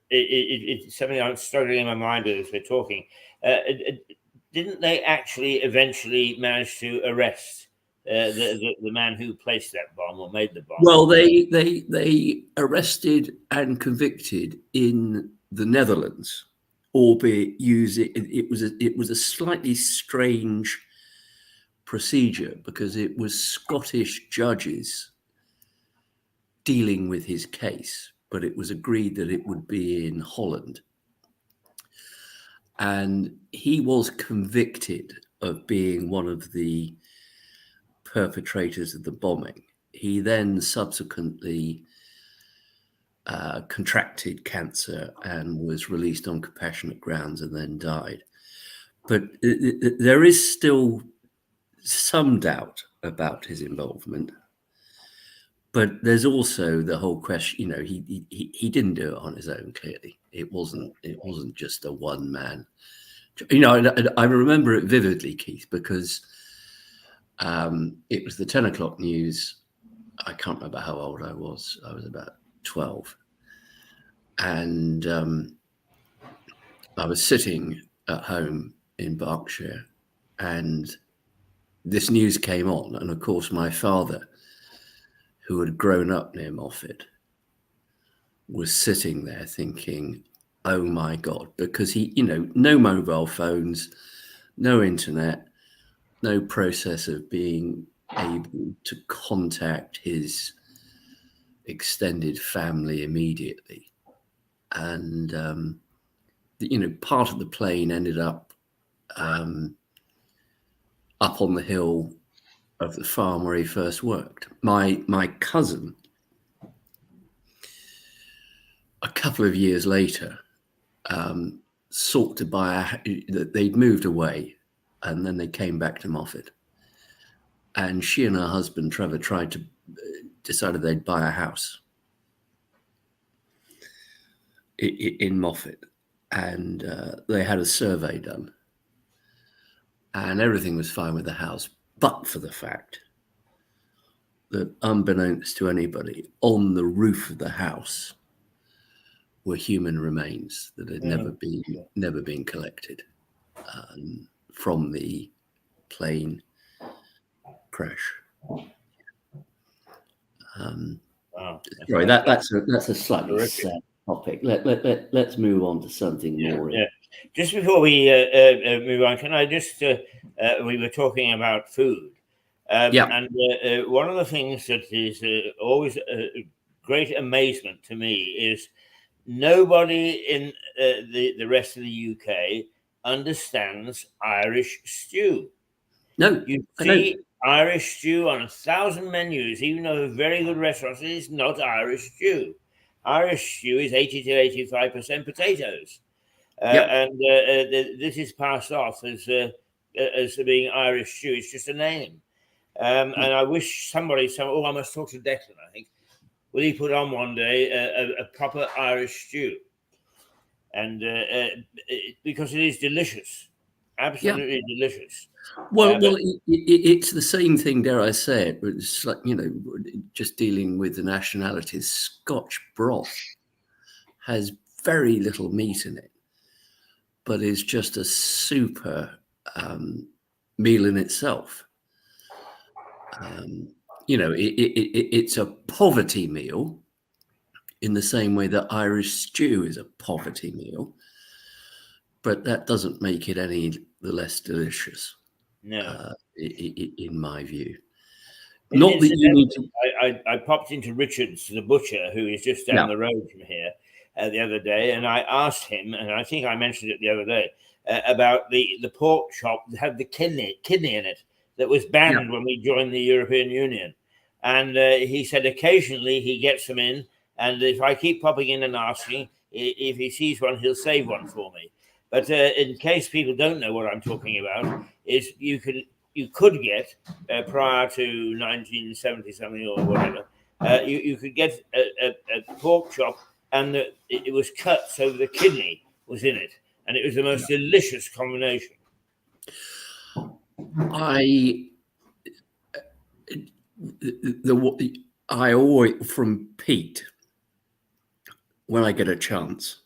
It's something I'm struggling in my mind with as we're talking. Didn't they actually eventually manage to arrest the man who placed that bomb or made the bomb? Well, they arrested and convicted in the Netherlands, albeit it was a slightly strange procedure because it was Scottish judges dealing with his case, but it was agreed that it would be in Holland. And he was convicted of being one of the perpetrators of the bombing. He then subsequently contracted cancer and was released on compassionate grounds and then died. But there is still some doubt about his involvement. But there's also the whole question, he didn't do it on his own, clearly. It wasn't just a one man. I remember it vividly, Keith, because it was the 10 o'clock news. I can't remember how old I was. I was about 12. And I was sitting at home in Berkshire, and this news came on. And of course, my father, who had grown up near Moffat, was sitting there thinking, oh my God, because he, no mobile phones, no internet, no process of being able to contact his extended family immediately. And, part of the plane ended up on the hill of the farm where he first worked. My cousin, a couple of years later, sought to buy they'd moved away, and then they came back to Moffat. And she and her husband, Trevor, decided they'd buy a house in Moffat. And they had a survey done. And everything was fine with the house, but for the fact that, unbeknownst to anybody, on the roof of the house were human remains that had never been collected from the plane crash. Sorry, that's a slightly sad topic. Let's move on to something more. Yeah. Just before we move on, can I just we were talking about food, and one of the things that is always a great amazement to me is nobody in the rest of the UK understands Irish stew. No, you see Irish stew on 1,000 menus, even though very good restaurants. It is not Irish stew. Irish stew is 80 to 85% potatoes, and this is passed off as being Irish stew. It's just a name, and I wish somebody. I must talk to Declan. I think will he put on one day a proper Irish stew, and because it is delicious, absolutely delicious. Well, it's the same thing, dare I say it, but it's like, just dealing with the nationalities. Scotch broth has very little meat in it, but is just a super meal in itself. it's a poverty meal in the same way that Irish stew is a poverty meal, but that doesn't make it any the less delicious. No. In my view. Not that you need to. I popped into Richard's, the butcher, who is just down the road from here, the other day, and I asked him, and I think I mentioned it the other day, about the pork chop that had the kidney in it that was banned when we joined the European Union. And he said occasionally he gets them in, and if I keep popping in and asking, if he sees one, he'll save one for me. But in case people don't know what I'm talking about, is you could get prior to 1970 something or whatever, you could get a pork chop, and it was cut so the kidney was in it, and it was the most delicious combination. I always, from Pete, when I get a chance,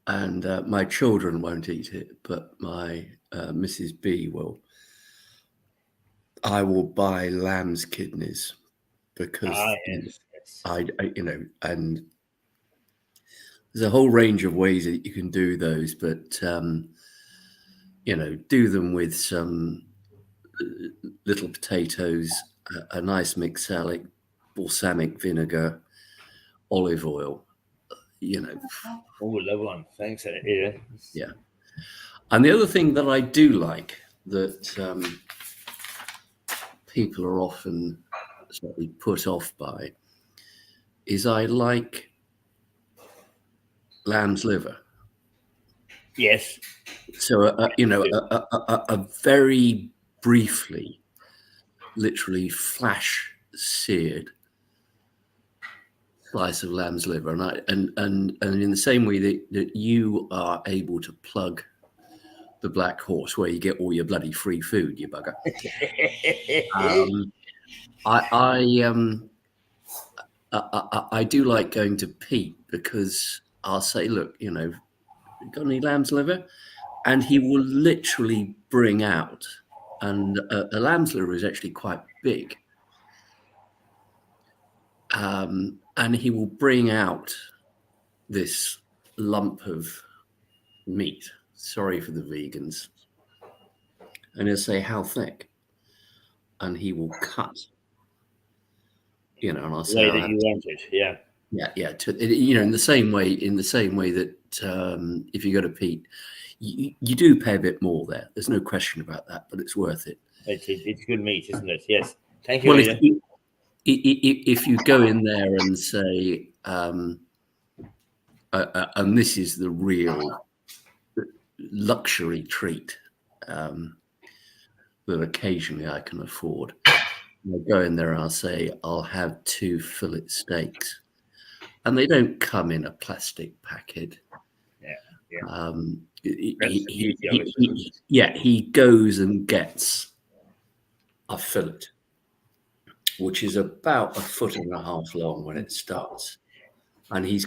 and my children won't eat it, but my Mrs. B will. I will buy lamb's kidneys because I and there's a whole range of ways that you can do those, but do them with some little potatoes, a nice mixed salad, balsamic vinegar, olive oil. Oh, love one. Thanks. Yeah. And the other thing that I do like that people are often slightly put off by is I like lamb's liver. Yes. So, a very briefly, literally flash seared slice of lamb's liver, and in the same way that you are able to plug the Black Horse where you get all your bloody free food, you bugger. I do like going to Pete because I'll say, look, got any lamb's liver? And he will literally bring out, and a lamb's liver is actually quite big. And he will bring out this lump of meat. Sorry for the vegans. And he'll say, how thick? And he will cut. And I'll say, that you want it, yeah. Yeah. In the same way that if you go to Pete, you do pay a bit more there. There's no question about that, but it's worth it. It's good meat, isn't it? Yes. Thank you. Well, if you go in there and say, and this is the real luxury treat that occasionally I can afford. I'll go in there and I'll say, I'll have 2 fillet steaks. And they don't come in a plastic packet. He goes and gets a fillet, which is about 1.5 feet long when it starts. And he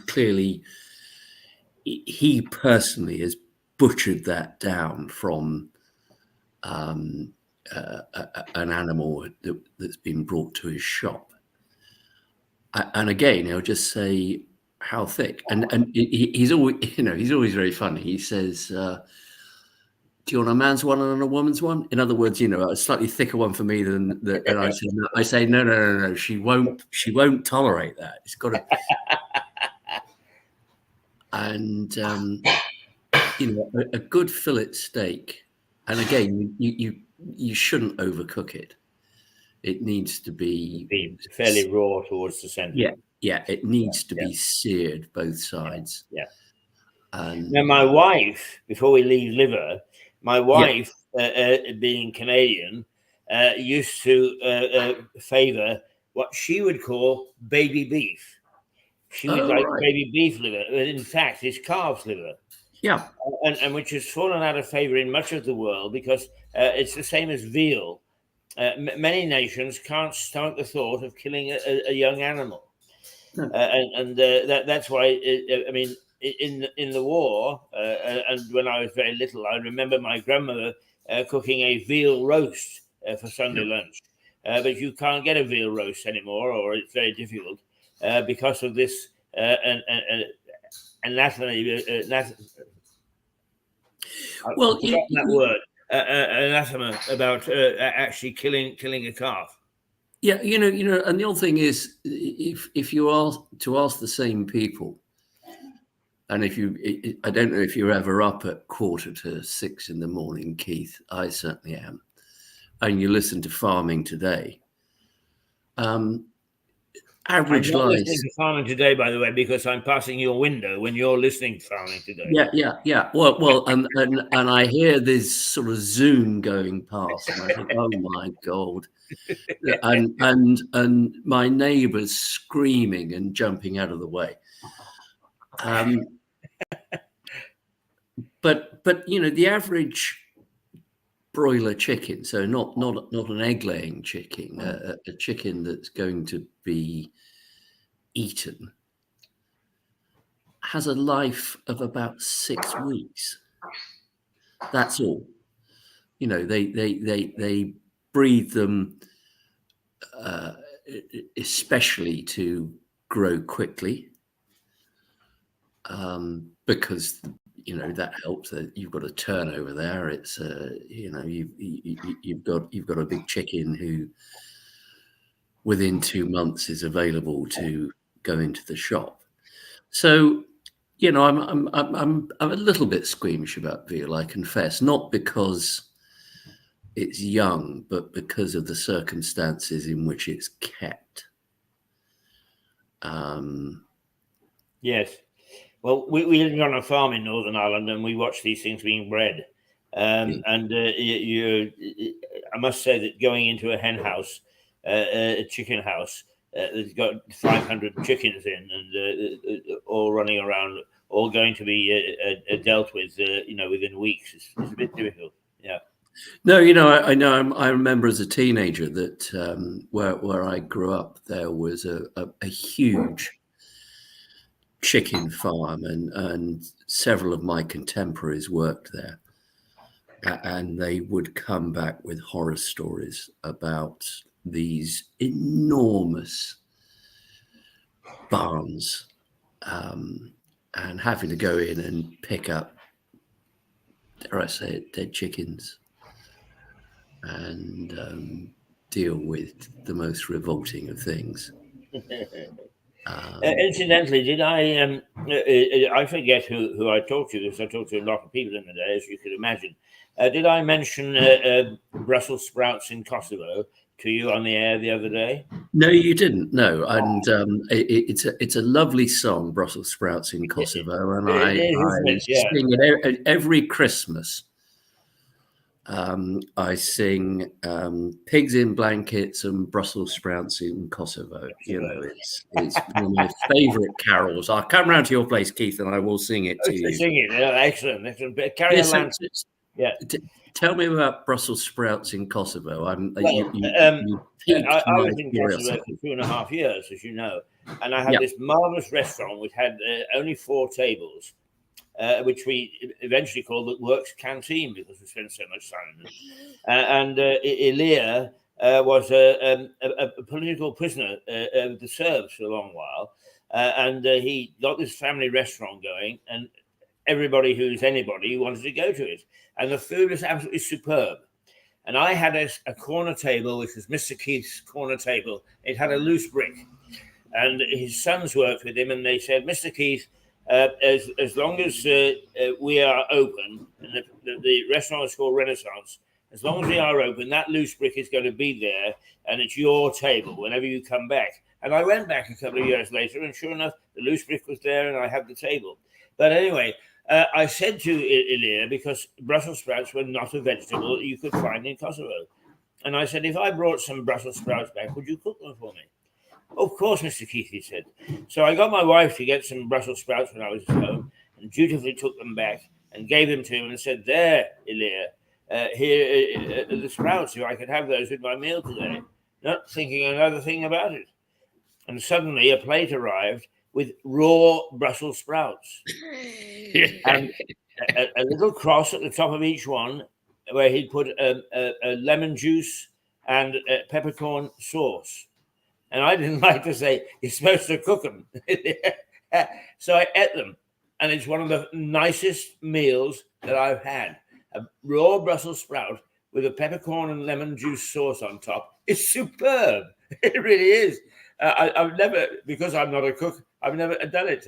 personally has butchered that down from an animal that's been brought to his shop. And again, he'll just say, how thick? And he's always very funny. He says, do you want a man's one and a woman's one? In other words, a slightly thicker one for me than and I say, no. She won't tolerate that. It's got to. And a good fillet steak. And again, you shouldn't overcook it. It needs to be fairly raw towards the center. Yeah. It needs to be seared both sides. Yeah. Now, my wife, before we leave liver, being Canadian, used to favor what she would call baby beef. She would like baby beef liver. In fact, it's calf's liver. Yeah. And which has fallen out of favor in much of the world because it's the same as veal. Many nations can't stomach the thought of killing a young animal. No. That's why, in the war, and when I was very little, I remember my grandmother cooking a veal roast for Sunday lunch, but you can't get a veal roast anymore, or it's very difficult because of this anathema. Well, I've forgotten that word. Anathema about actually killing a calf. Yeah, and the other thing is, if you are to ask the same people, and I don't know if you're ever up at 5:45 in the morning, Keith. I certainly am, and you listen to Farming Today. Average I'm not life. listening to Farming Today, by the way, because I'm passing your window when you're listening to Farming Today. Yeah. Well, and I hear this sort of Zoom going past, and I think, oh my God, and my neighbours screaming and jumping out of the way. But the average broiler chicken, so not an egg laying chicken, a chicken that's going to be eaten, has a life of about 6 weeks. That's all. They breed them especially to grow quickly, because that helps. That you've got a turnover there. It's you've got a big chicken who within 2 months is available to go into the shop. So I'm a little bit squeamish about veal, I confess, not because it's young, but because of the circumstances in which it's kept. Yes. Well, we live on a farm in Northern Ireland, and we watch these things being bred. And I must say that going into a hen house, a chicken house, that's got 500 chickens in, and all running around, all going to be dealt with, within weeks. It's a bit difficult. Yeah. No, I know. I remember as a teenager that where I grew up, there was a huge chicken farm, and several of my contemporaries worked there, and they would come back with horror stories about these enormous barns, and having to go in and pick up, dare I say it, dead chickens, and deal with the most revolting of things. Incidentally, did I forget who I talked to, because I talked to a lot of people in the day, as you could imagine. Did I mention Brussels sprouts in Kosovo to you on the air the other day? No, you didn't. No, and it's a lovely song, Brussels sprouts in Kosovo, and I sing it every Christmas. I sing Pigs in Blankets and Brussels sprouts in Kosovo. It's one of my favourite carols. I'll come round to your place, Keith, and I will sing it to you. Sing it. Excellent. Carry on. Yeah. Tell me about Brussels sprouts in Kosovo. I was in Kosovo for 2.5 years, as you know, and I had this marvelous restaurant which had only 4 tables. Which we eventually called the Works Canteen, because we spent so much time in it. And Ilia was a political prisoner of the Serbs for a long while. And he got this family restaurant going, and everybody who's anybody wanted to go to it. And the food was absolutely superb. And I had a corner table, which was Mr. Keith's corner table. It had a loose brick. And his sons worked with him, and they said, Mr. Keith, as long as we are open, and the restaurant is called Renaissance, as long as we are open, that loose brick is going to be there, and it's your table whenever you come back. And I went back a couple of years later, and sure enough, the loose brick was there, and I had the table. But anyway, I said to Ilia, because Brussels sprouts were not a vegetable you could find in Kosovo, and I said, if I brought some Brussels sprouts back, would you cook them for me? Of course, Mr. Keith, he said. So I got my wife to get some Brussels sprouts when I was at home, and dutifully took them back and gave them to him and said, there, Ilia, here are the sprouts, if I could have those with my meal today. Not thinking another thing about it. And suddenly a plate arrived with raw Brussels sprouts. And a little cross at the top of each one, where he'd put a lemon juice and peppercorn sauce. And I didn't like to say, you're supposed to cook them. So I ate them. And it's one of the nicest meals that I've had. A raw Brussels sprout with a peppercorn and lemon juice sauce on top. It's superb. It really is. I've never, because I'm not a cook, I've never done it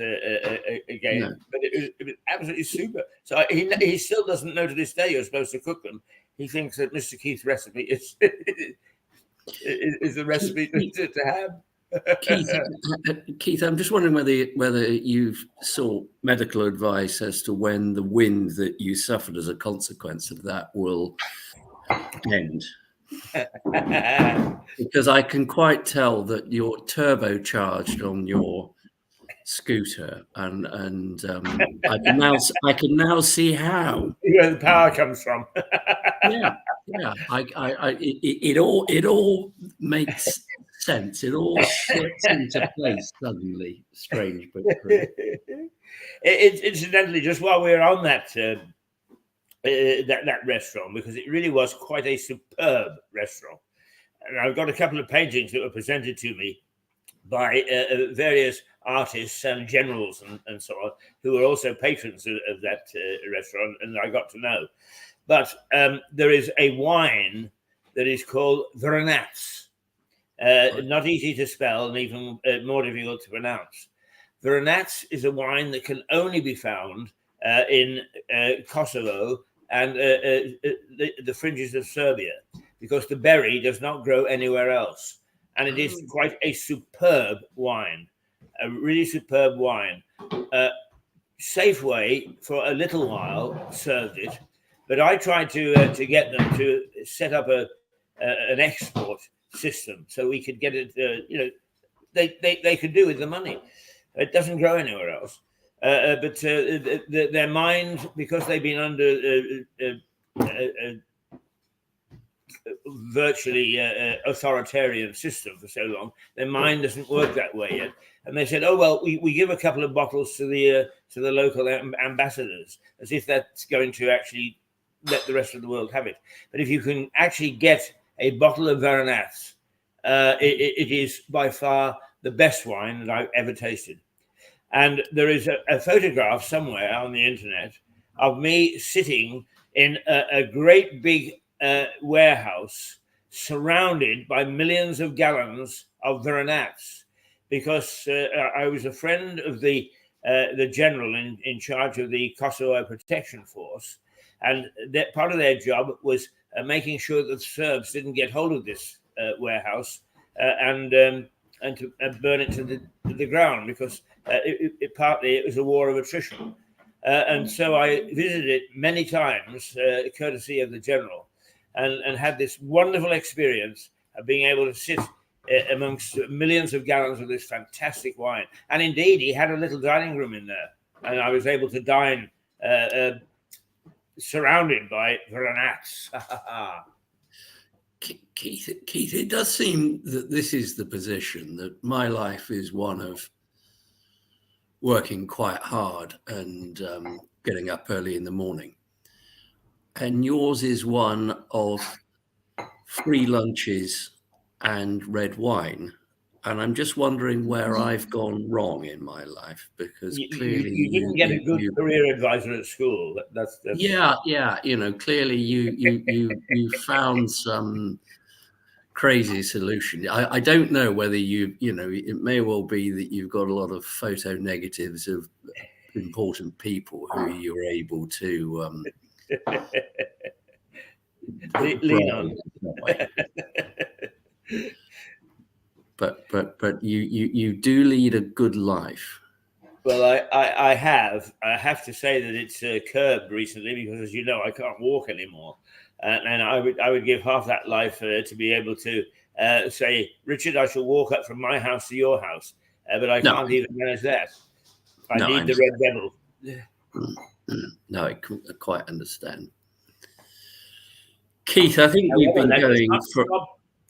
again. No. But it was absolutely super. So he still doesn't know to this day you're supposed to cook them. He thinks that Mr. Keith's recipe is the recipe to have. Keith, I'm just wondering whether you've sought medical advice as to when the wind that you suffered as a consequence of that will end. Because I can quite tell that you're turbocharged on your scooter, and I can now see how where the power comes from. yeah. It all makes sense. It all slips into place suddenly. Strange, but incidentally, just while we're on that restaurant, because it really was quite a superb restaurant, and I've got a couple of paintings that were presented to me by various artists and generals and so on, who were also patrons of that restaurant, and I got to know. But there is a wine that is called Veronats. Not easy to spell and even more difficult to pronounce. Veronats is a wine that can only be found in Kosovo and the fringes of Serbia, because the berry does not grow anywhere else. And it is quite a superb wine, a really superb wine. Safeway, for a little while, served it. But I tried to get them to set up an export system so we could get it. They could do with the money. It doesn't grow anywhere else. But their mind, because they've been under virtually authoritarian system for so long, their mind doesn't work that way yet. And they said, "Oh well, we give a couple of bottles to the local ambassadors, as if that's going to actually let the rest of the world have it." But if you can actually get a bottle of Veronats, it is by far the best wine that I've ever tasted. And there is a photograph somewhere on the internet of me sitting in a great big warehouse surrounded by millions of gallons of Veronats, because I was a friend of the general in charge of the Kosovo Protection Force. And that part of their job was making sure that the Serbs didn't get hold of this warehouse and to burn it to the ground, because partly it was a war of attrition. And so I visited it many times, courtesy of the general, and had this wonderful experience of being able to sit amongst millions of gallons of this fantastic wine. And indeed, he had a little dining room in there, and I was able to dine surrounded by Veronats. Keith, it does seem that this is the position, that my life is one of working quite hard and getting up early in the morning. And yours is one of free lunches and red wine. And I'm just wondering where I've gone wrong in my life, because clearly you didn't get a good career advisor at school. That's yeah. Clearly you found some crazy solution. I don't know whether it may well be that you've got a lot of photo negatives of important people who you're able to lean on. But you do lead a good life. Well, I have to say that it's curbed recently, because, as you know, I can't walk anymore, and I would give half that life to be able to say, Richard, I shall walk up from my house to your house, but I can't even manage that. I need the Red Devil. No, I quite understand. Keith, I think we've been going for.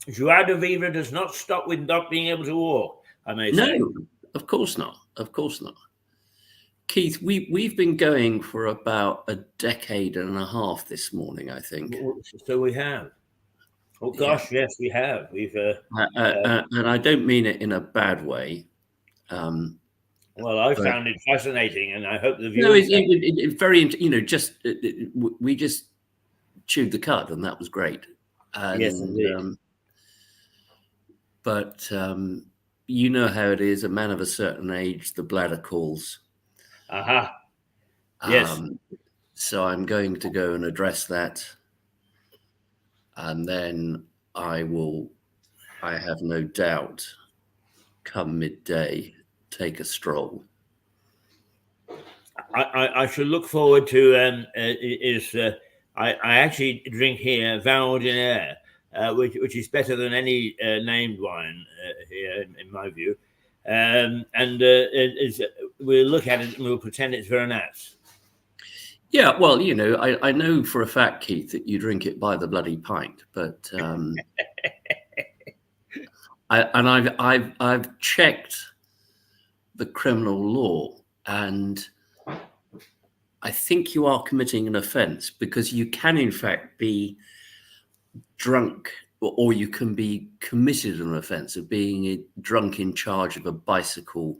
Joie de vivre does not stop with not being able to walk, I may say. No, of course not. Of course not. Keith, we've been going for about a decade and a half this morning, I think. So we have. Oh gosh, yes, we have. We've. And I don't mean it in a bad way. Well, I but found it fascinating, and I hope the no, viewers. it's very, just we just chewed the cud, and that was great. And, Yes, indeed. But you know how it is. A man of a certain age, the bladder calls. Aha. Yes. So I'm going to go and address that, and then I have no doubt, come midday, take a stroll. I should look forward to I actually drink here vin ordinaire, which is better than any named wine here in my view, and we'll look at it and we'll pretend it's Vernat's. Yeah, well, I know for a fact, Keith, that you drink it by the bloody pint, but I've checked the criminal law, and I think you are committing an offence, because you can in fact be drunk, or you can be committed an offence of being drunk in charge of a bicycle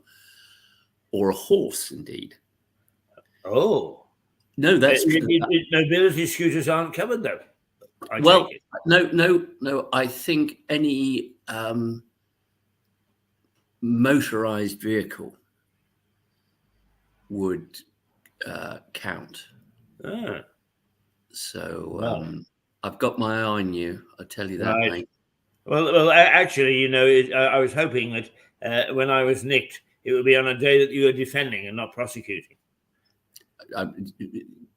or a horse, indeed. Oh. No, that's true. Nobility scooters aren't covered, though. Well, no. I think any motorized vehicle would count. Ah. So I've got my eye on you. I tell you that, Right. mate. Well, actually, I was hoping that when I was nicked, it would be on a day that you were defending and not prosecuting.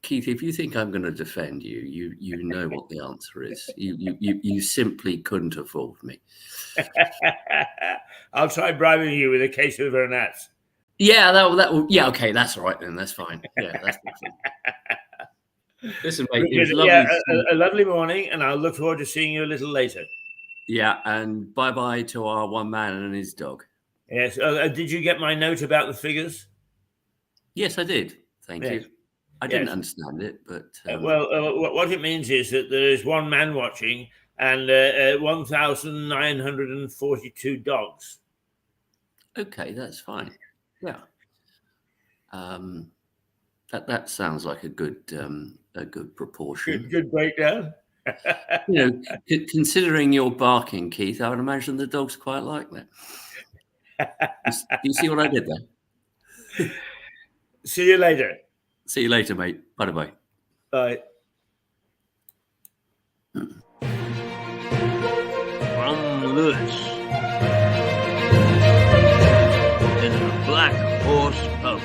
Keith, if you think I'm going to defend you, you know what the answer is. You simply couldn't afford me. I'll try bribing you with a case of Vernat's. Yeah, that will. Yeah, okay, that's all right then. That's fine. Yeah, that's fine. Listen, mate, it was lovely. Yeah, a lovely morning, and I'll look forward to seeing you a little later. Yeah, and bye-bye to our one man and his dog. Yes. Did you get my note about the figures? Yes, I did. Thank you. I didn't understand it, but what it means is that there is one man watching and 1,942 dogs. Okay, that's fine. Yeah, that sounds like a good proportion. Good breakdown. Considering your barking, Keith, I would imagine the dogs quite like that. You see what I did there? See you later. See you later, mate. Bye-bye. Bye. From Lewis in the Black Horse Pub.